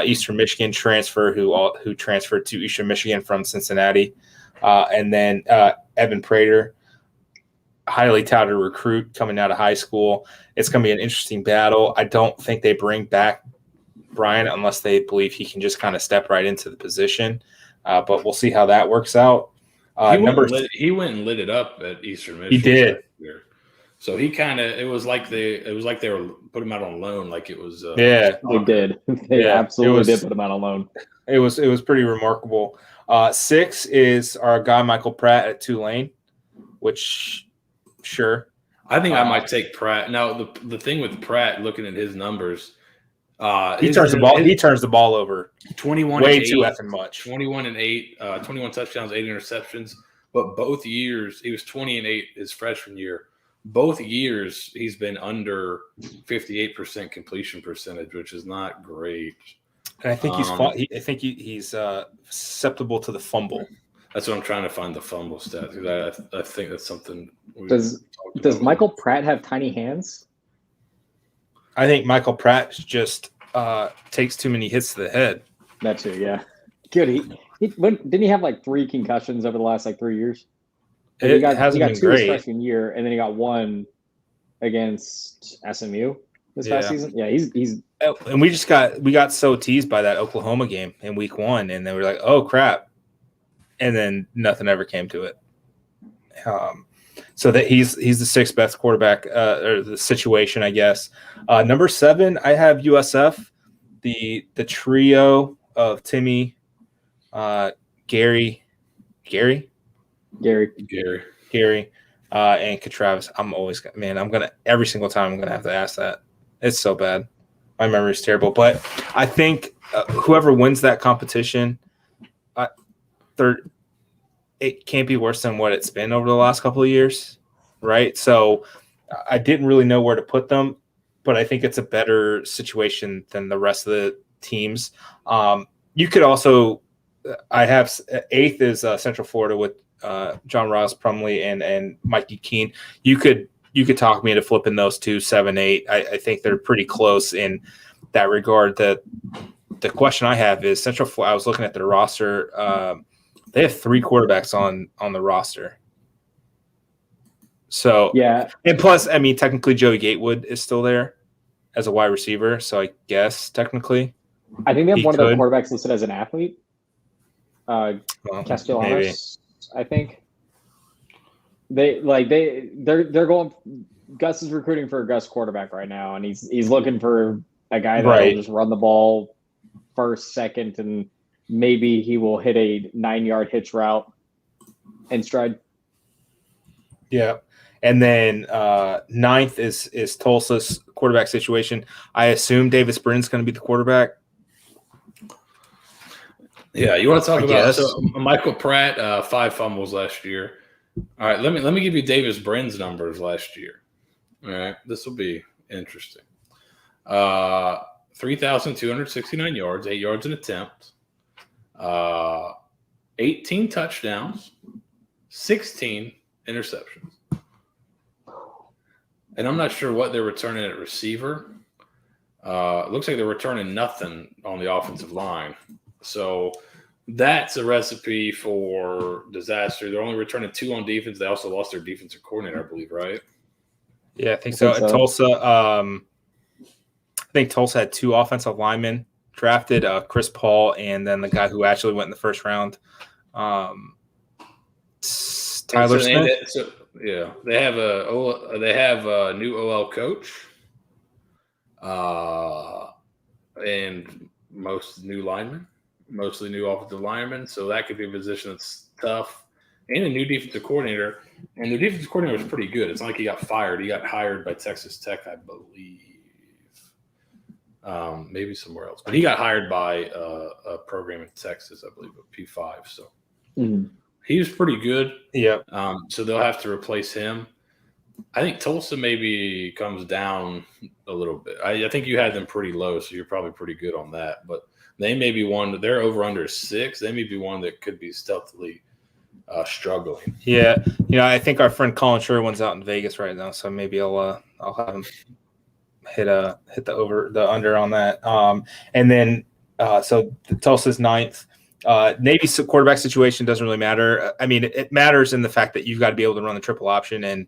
Speaker 1: Eastern Michigan transfer who transferred to Eastern Michigan from Cincinnati, and then Evan Prater, highly touted recruit coming out of high school. It's going to be an interesting battle. I don't think they bring back Bryant unless they believe he can just kind of step right into the position, but we'll see how that works out.
Speaker 2: He went and lit it up at Eastern Michigan.
Speaker 1: He did.
Speaker 2: So he kind of it was like they were put him out on loan, like it was.
Speaker 3: They did. They absolutely did put him out on loan.
Speaker 1: It was pretty remarkable. 6 is our guy Michael Pratt at Tulane, which sure.
Speaker 2: I think I might take Pratt. Now the thing with Pratt, looking at his numbers,
Speaker 1: he turns the ball over
Speaker 2: 21
Speaker 1: way too effing much.
Speaker 2: 21 and 8, 21 touchdowns, 8 interceptions. But both years he was 20 and 8 his freshman year. Both years he's been under 58% completion percentage, which is not great.
Speaker 1: And I think he's susceptible to the fumble.
Speaker 2: That's what I'm trying to find, the fumble stat. I think that's something.
Speaker 3: Does Michael Pratt have tiny hands?
Speaker 1: I think Michael Pratt just takes too many hits to the head.
Speaker 3: That too, yeah. Good. Didn't he have like 3 concussions over the last 3 years? He got 2 his freshman year, and then he got 1 against SMU this past season. Yeah, he's.
Speaker 1: And we got so teased by that Oklahoma game in week 1, and then we were like, oh crap, and then nothing ever came to it. So that he's the 6th best quarterback, or the situation, I guess. Number 7, I have USF, the trio of Timmy, Gary, and Travis. Every single time I'm gonna have to ask that. It's so bad. My memory is terrible, but I think whoever wins that competition, it can't be worse than what it's been over the last couple of years, right? So I didn't really know where to put them, but I think it's a better situation than the rest of the teams. You could also, I have 8th is Central Florida with John Ross Plumlee and Mikey Keene. You could talk me into flipping those 2, 7, 8. I think they're pretty close in that regard. The question I have is Central Florida. I was looking at their roster. They have 3 quarterbacks on the roster. So
Speaker 3: yeah,
Speaker 1: and plus, I mean, technically Joey Gatewood is still there as a wide receiver. So I guess technically,
Speaker 3: I think they have one of their quarterbacks listed as an athlete. Castellanos, I think. They're going. Gus is recruiting for a Gus quarterback right now, and he's looking for a guy that will just run the ball first, second, and maybe he will hit a 9-yard hitch route in stride.
Speaker 1: Yeah. And then 9th is Tulsa's quarterback situation. I assume Davis Brin's going to be the quarterback.
Speaker 2: Yeah, you want to talk about Michael Pratt, 5 fumbles last year. All right, let me give you Davis Brin's numbers last year. All right, this will be interesting. 3,269 yards, 8 yards an attempt, 18 touchdowns, 16 interceptions. And I'm not sure what they're returning at receiver. It looks like they're returning nothing on the offensive line. So that's a recipe for disaster. They're only returning 2 on defense. They also lost their defensive coordinator, I believe, right?
Speaker 1: Yeah, I think so. Tulsa, I think Tulsa had 2 offensive linemen drafted, Chris Paul, and then the guy who actually went in the first round, Tyler Smith.
Speaker 2: Yeah, they have a new OL coach, and mostly new offensive linemen. So that could be a position that's tough. and a new defensive coordinator. And the defensive coordinator was pretty good. It's not like he got fired. He got hired by Texas Tech, I believe. Maybe somewhere else. But he got hired by a program in Texas, I believe, a P5. So he was pretty good.
Speaker 1: Yeah.
Speaker 2: So they'll have to replace him. I think Tulsa maybe comes down a little bit. I think you had them pretty low, so you're probably pretty good on that. But they may be one. They're over under 6. They may be one that could be stealthily struggling.
Speaker 1: Yeah, I think our friend Colin Sherwin's out in Vegas right now, so maybe I'll have him hit the under on that. And then so Tulsa's 9th. Navy's quarterback situation doesn't really matter. I mean, it matters in the fact that you've got to be able to run the triple option and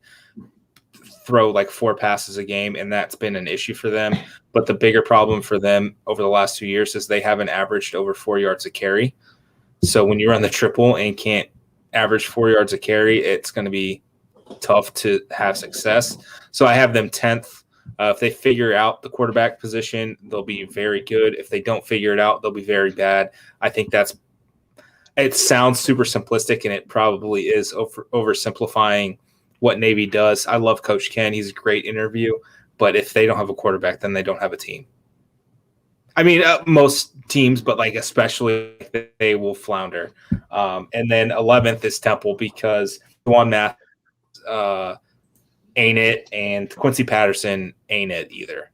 Speaker 1: throw like 4 passes a game, and that's been an issue for them. But the bigger problem for them over the last 2 years is they haven't averaged over 4 yards a carry. So when you run the triple and can't average 4 yards a carry, it's going to be tough to have success. So I have them 10th. If they figure out the quarterback position, they'll be very good. If they don't figure it out, they'll be very bad. I think it sounds super simplistic, and it probably is oversimplifying what Navy does. I love Coach Ken. He's a great interview. But if they don't have a quarterback, then they don't have a team. I mean, most teams, but like especially they will flounder. And then 11th is Temple because Juwan Math ain't it, and Quincy Patterson ain't it either.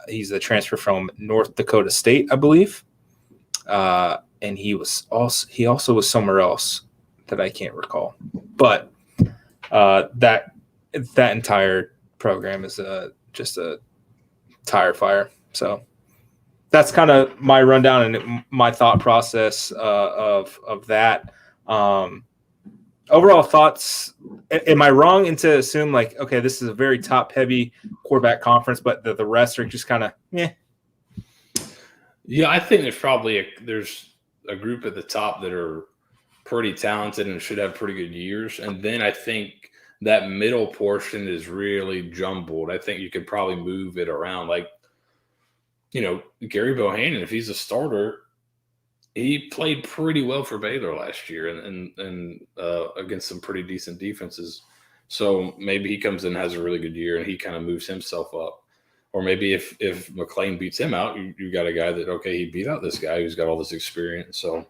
Speaker 1: He's a transfer from North Dakota State, I believe, and he also was somewhere else that I can't recall. But that entire program is just a tire fire. So that's kind of my rundown and my thought process of that. Overall thoughts, am I wrong to assume like, okay, this is a very top-heavy quarterback conference, but the rest are just kind of, eh?
Speaker 2: Yeah, I think there's a group at the top that are pretty talented and should have pretty good years. And then I think that middle portion is really jumbled. I think you could probably move it around. Like, Gary Bohannon, if he's a starter, he played pretty well for Baylor last year and against some pretty decent defenses. So maybe he comes in and has a really good year and he kind of moves himself up. Or maybe if McClain beats him out, you got a guy that, okay, he beat out this guy who's got all this experience. So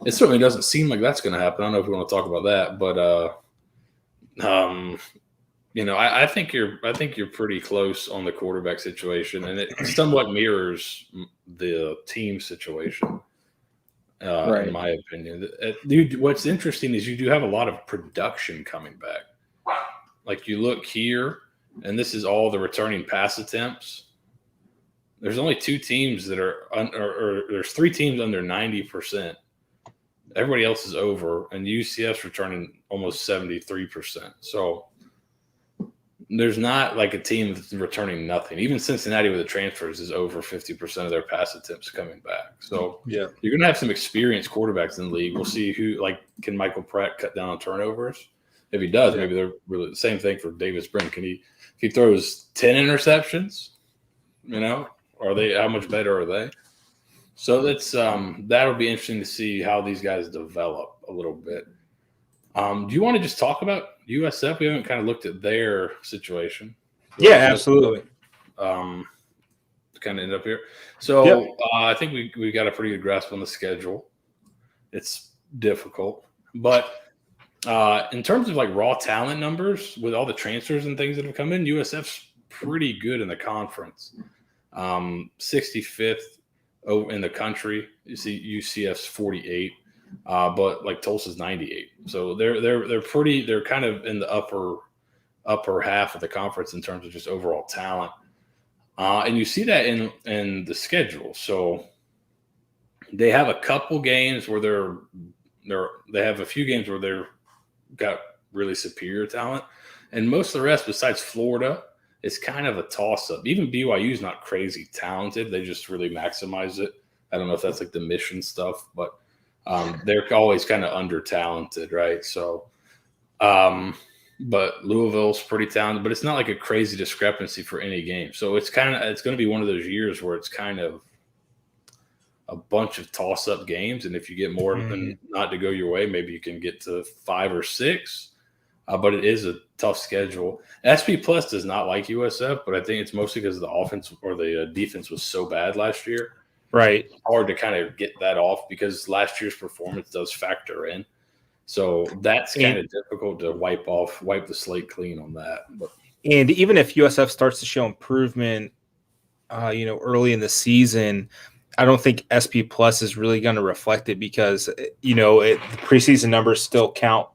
Speaker 2: it certainly doesn't seem like that's going to happen. I don't know if we want to talk about that, but I think you're pretty close on the quarterback situation, and it somewhat mirrors the team situation. Right. In my opinion, what's interesting is you do have a lot of production coming back. Like you look here, and this is all the returning pass attempts. There's only 2 teams that are or there's 3 teams under 90%. Everybody else is over, and UCF's returning almost 73%. So there's not like a team that's returning nothing. Even Cincinnati with the transfers is over 50% of their pass attempts coming back. So
Speaker 1: yeah,
Speaker 2: you're going to have some experienced quarterbacks in the league. We'll see can Michael Pratt cut down on turnovers? If he does, maybe they're really the same thing for Davis Brin. If he throws 10 interceptions, how much better are they? So that'll be interesting to see how these guys develop a little bit. Do you want to just talk about USF? We haven't kind of looked at their situation.
Speaker 1: Yeah, absolutely.
Speaker 2: Kind of end up here. So I think we got a pretty good grasp on the schedule. It's difficult, but in terms of like raw talent numbers with all the transfers and things that have come in, USF's pretty good in the conference. 65th in the country. You see UCF's 48. But like Tulsa's 98, so they're kind of in the upper half of the conference in terms of just overall talent, and you see that in the schedule. So they have a couple games where they have a few games where they're got really superior talent, and most of the rest besides Florida is kind of a toss up. Even BYU is not crazy talented; they just really maximize it. I don't know if that's like the mission stuff, but they're always kind of under talented, right? So, but Louisville's pretty talented, but it's not like a crazy discrepancy for any game. So it's going to be one of those years where it's kind of a bunch of toss-up games, and if you get more than not to go your way, maybe you can get to 5 or 6. But it is a tough schedule. SP Plus does not like USF, but I think it's mostly because the offense or the defense was so bad last year.
Speaker 1: Right.
Speaker 2: It's hard to kind of get that off because last year's performance does factor in. So that's kind of difficult to wipe the slate clean on that.
Speaker 1: And even if USF starts to show improvement, early in the season, I don't think SP Plus is really going to reflect it because, the preseason numbers still count,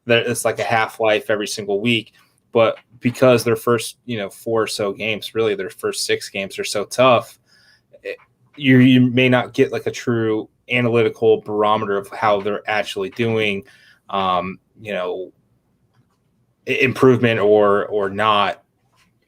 Speaker 1: that it's like a half-life every single week. But because their first, 4 or so games, really their first 6 games are so tough, you may not get like a true analytical barometer of how they're actually doing, improvement or not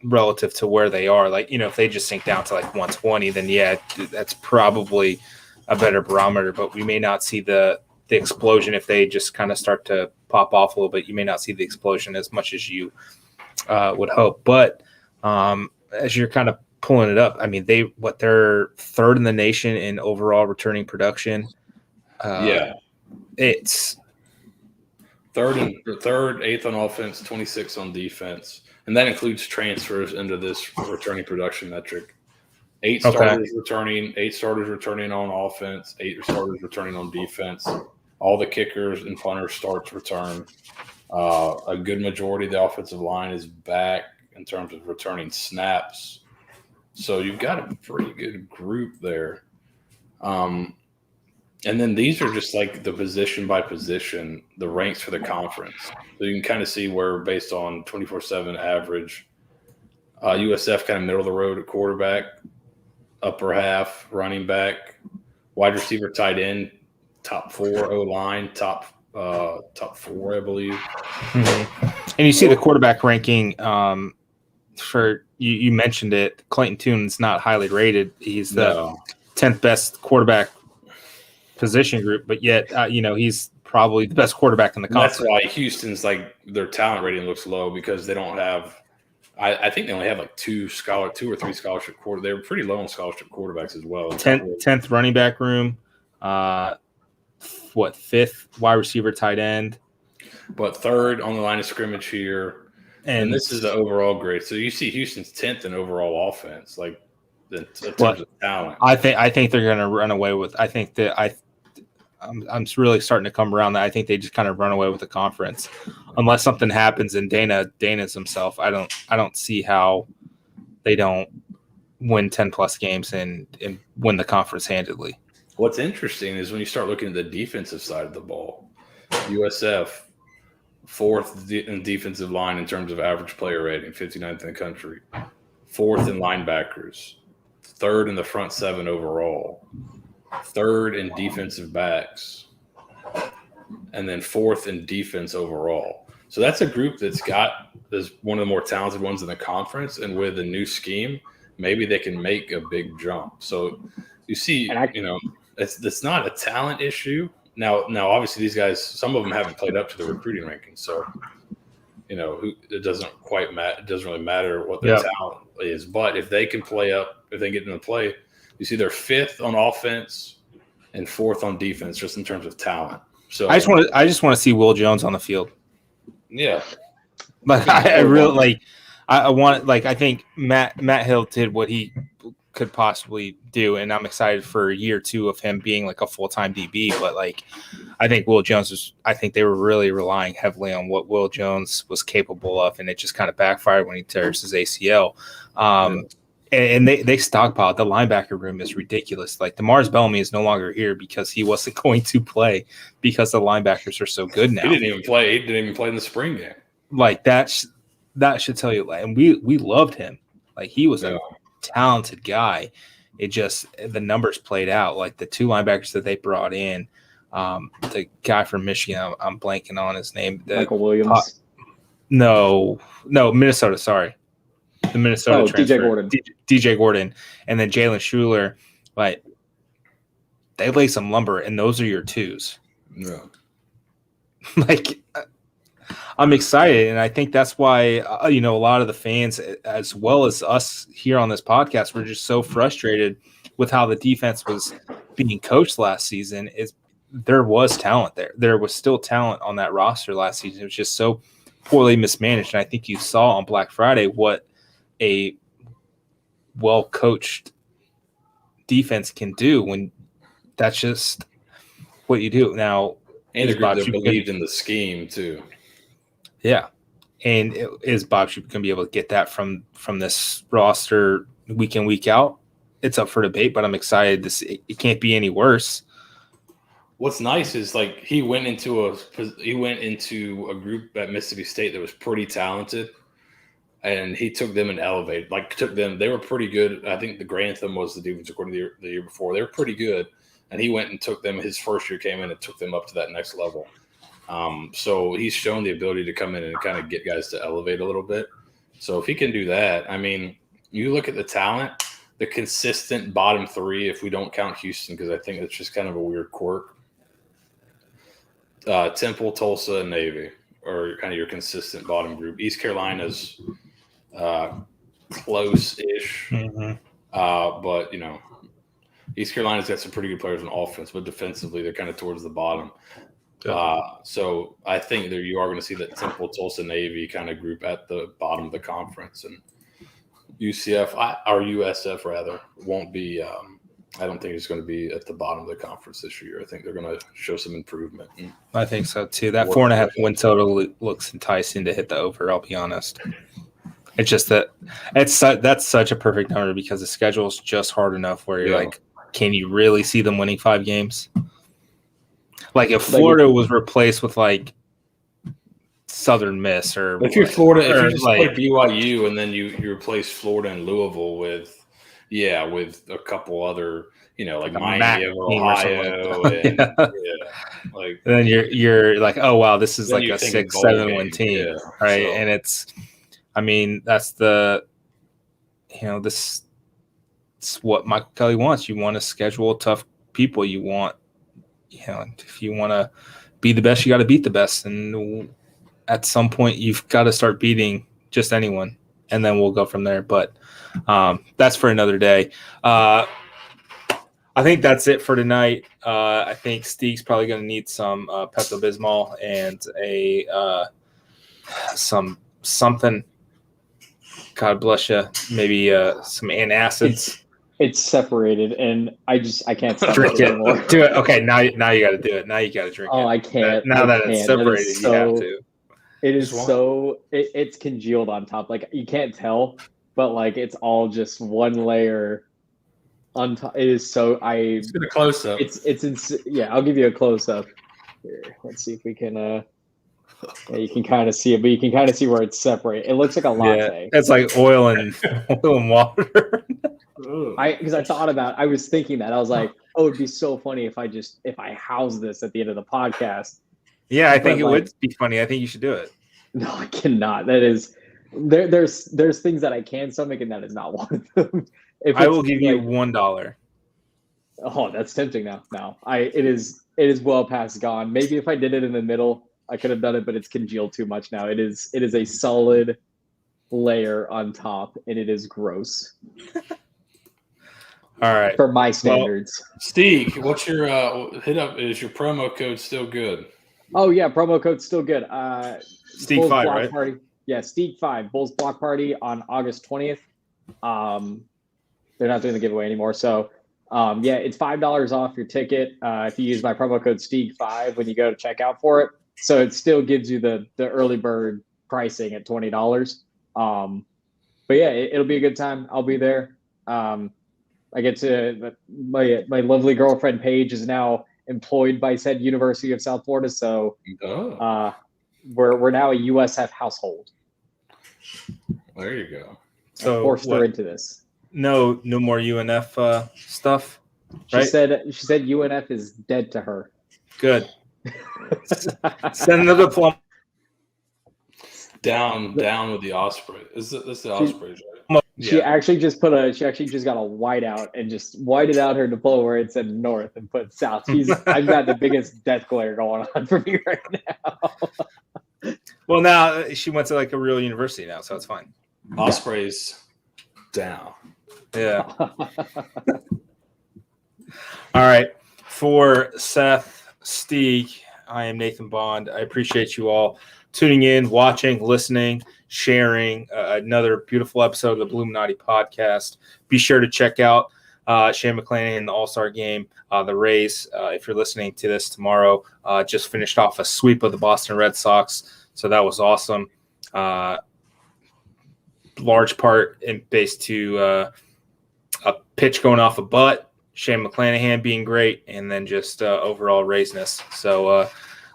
Speaker 1: relative to where they are. Like, if they just sink down to like 120, then yeah, that's probably a better barometer, but we may not see the explosion if they just kind of start to pop off a little bit. You may not see the explosion as much as you would hope. But as you're kind of pulling it up, I mean, they're third in the nation in overall returning production. It's
Speaker 2: third, 8th on offense, 26 on defense, and that includes transfers into this returning production metric. 8 starters returning, 8 starters returning on offense, 8 starters returning on defense. All the kickers and punters starts return. A good majority of the offensive line is back in terms of returning snaps. So you've got a pretty good group there. And then these are just like the position by position, the ranks for the conference. So you can kind of see where based on 24/7 average, USF kind of middle of the road at quarterback, upper half, running back, wide receiver, tight end, top 4 O-line, top 4, I believe.
Speaker 1: Mm-hmm. And you see the quarterback ranking for you mentioned it. Clayton Tune's not highly rated. He's the 10th best quarterback position group, but yet he's probably the best quarterback in the conference.
Speaker 2: That's why Houston's like their talent rating looks low because they don't have. I think they only have like 2 or 3 scholarship quarterbacks. They're pretty low on scholarship quarterbacks as well.
Speaker 1: 10th running back room. 5th wide receiver, tight end,
Speaker 2: but 3rd on the line of scrimmage here. And this is the overall grade. So you see Houston's 10th in overall offense, like in terms of talent.
Speaker 1: I think they're going to run away with. I think that I'm really starting to come around that I think they just kind of run away with the conference, unless something happens and Dana's himself. I don't see how they don't win 10+ games and win the conference handedly.
Speaker 2: What's interesting is when you start looking at the defensive side of the ball, USF 4th in defensive line in terms of average player rating, 59th in the country, 4th in linebackers, 3rd in the front 7 overall, 3rd in defensive backs, and then 4th in defense overall. So that's a group that's one of the more talented ones in the conference, and with a new scheme, maybe they can make a big jump. So you see, it's not a talent issue. Now, obviously, these guys, some of them haven't played up to the recruiting rankings, so it doesn't quite matter. It doesn't really matter what their talent is. But if they can play up, if they get into play, you see they're 5th on offense and 4th on defense, just in terms of talent. So
Speaker 1: I just want to see Will Jones on the field.
Speaker 2: Yeah,
Speaker 1: but I really I think Matt Hill did what he could possibly do, and I'm excited for a year or 2 of him being like a full-time DB. But I think Will Jones I think they were really relying heavily on what Will Jones was capable of, and it just kind of backfired when he tears his ACL. And they stockpiled. The linebacker room is ridiculous. Like Demars Bellamy is no longer here because he wasn't going to play because the linebackers are so good now.
Speaker 2: He didn't even play. He didn't even play in the spring game.
Speaker 1: Like that should tell you. And we loved him. Like he was a talented guy. It just the numbers played out. Like the 2 linebackers that they brought in, the guy from Michigan, I'm blanking on his name.
Speaker 3: Michael Williams.
Speaker 1: No, Minnesota. Sorry, the Minnesota transfer. DJ Gordon, and then Jalen Shuler. Like they lay some lumber, and those are your 2s.
Speaker 2: Yeah.
Speaker 1: I'm excited, and I think that's why a lot of the fans, as well as us here on this podcast, we're just so frustrated with how the defense was being coached last season is there was talent there. There was still talent on that roster last season. It was just so poorly mismanaged. And I think you saw on Black Friday what a well-coached defense can do when that's just what you do. Now,
Speaker 2: and a group that believed in the scheme too.
Speaker 1: Yeah. And is Bob Shoop going to be able to get that from this roster week in, week out? It's up for debate, but I'm excited to see. It can't be any worse.
Speaker 2: What's nice is like he went into a group at Mississippi State that was pretty talented, and he took them and elevated. They were pretty good. I think the Grantham was the defensive coordinator the year before. They were pretty good, and he went and took them. His first year came in and took them up to that next level. So he's shown the ability to come in and kind of get guys to elevate a little bit. So if he can do that, I mean, you look at the talent, the consistent bottom three, if we don't count Houston, because I think it's just kind of a weird quirk. Temple, Tulsa, and Navy are kind of your consistent bottom group. East Carolina's close-ish, but East Carolina's got some pretty good players on offense, but defensively they're kind of towards the bottom. So I think that you are going to see that Temple, Tulsa, Navy kind of group at the bottom of the conference, and USF rather won't be. I don't think it's going to be at the bottom of the conference this year. I think they're going to show some improvement.
Speaker 1: I think so too. That 4.5 win total looks enticing to hit the over. I'll be honest. It's just that that's such a perfect number because the schedule is just hard enough where you're like, can you really see them winning 5 games? Like if Florida was replaced with like Southern Miss or
Speaker 2: if you're Florida, if you just play BYU and then you replace Florida and Louisville with a couple other, like Miami of Ohio, and like
Speaker 1: then you're like, oh wow, this is like a 6-7 win team, right? So. And it's, I mean, that's this is what Michael Kelly wants. You want to schedule tough people. You want, if you want to be the best, you got to beat the best, and at some point you've got to start beating just anyone, and then we'll go from there. But that's for another day. I think that's it for tonight. I think Steeg's probably going to need some Pepto-Bismol and something. God bless you. Maybe some antacids.
Speaker 3: It's separated, and I can't stop
Speaker 1: drink
Speaker 3: it anymore.
Speaker 1: Do it. Okay, now you got to do it. Now you got to drink it.
Speaker 3: Oh, I can't.
Speaker 1: Now that it's separated, you have to.
Speaker 3: It is so it's congealed on top. Like you can't tell, but like it's all just one layer on top. It is so.
Speaker 2: Let's get a close up.
Speaker 3: I'll give you a close up. Here, let's see if we can. You can kind of see it, but you can kind of see where it's separated. It looks like a latte.
Speaker 1: Yeah, it's like oil and water.
Speaker 3: I was thinking that. I was like, oh, it'd be so funny if I house this at the end of the podcast.
Speaker 1: Yeah, I think it would be funny. I think you should do it.
Speaker 3: No, I cannot. That is there's things that I can stomach, and that is not one of them.
Speaker 1: I will give you $1.
Speaker 3: Oh, that's tempting now. No, it is well past gone. Maybe if I did it in the middle, I could have done it, but it's congealed too much now. It is a solid layer on top, and it is gross.
Speaker 1: All right.
Speaker 3: For my standards.
Speaker 2: Well, Steeg, what's your hit up? Is your promo code still good?
Speaker 3: Oh yeah, promo code's still good.
Speaker 1: Steeg 5, right?
Speaker 3: Party. Yeah, Steeg 5, Bulls Block Party on August 20th. They're not doing the giveaway anymore. So it's $5 off your ticket if you use my promo code Steeg 5 when you go to checkout for it. So it still gives you the early bird pricing at $20. But yeah, it'll be a good time. I'll be there. I get to my lovely girlfriend Paige is now employed by said University of South Florida, so we're now a USF household.
Speaker 2: There you go.
Speaker 3: So forced her into this.
Speaker 1: No more UNF stuff. Right? She
Speaker 3: said UNF is dead to her.
Speaker 1: Good. Send another plum.
Speaker 2: Down with the Osprey. This is the Ospreys, right?
Speaker 3: She actually just got a white out and just whited out her diploma where it said north and put south. I've got the biggest death glare going on for me right now.
Speaker 1: Well, now she went to like a real university now, so it's fine.
Speaker 2: Ospreys down.
Speaker 1: Yeah. All right. For Seth, Steeg, I am Nathan Bond. I appreciate you all tuning in, watching, listening, sharing another beautiful episode of the Bulluminati podcast. Be sure to check out Shane McLanahan in the All-Star game. The Rays, if you're listening to this tomorrow, just finished off a sweep of the Boston Red Sox. So that was awesome. Large part based to a pitch going off a butt, Shane McLanahan being great, and then just overall Raysness. So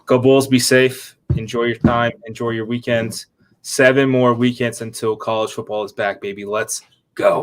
Speaker 1: go Bulls, be safe, enjoy your time, enjoy your weekends. 7 more weekends until college football is back, baby. Let's go.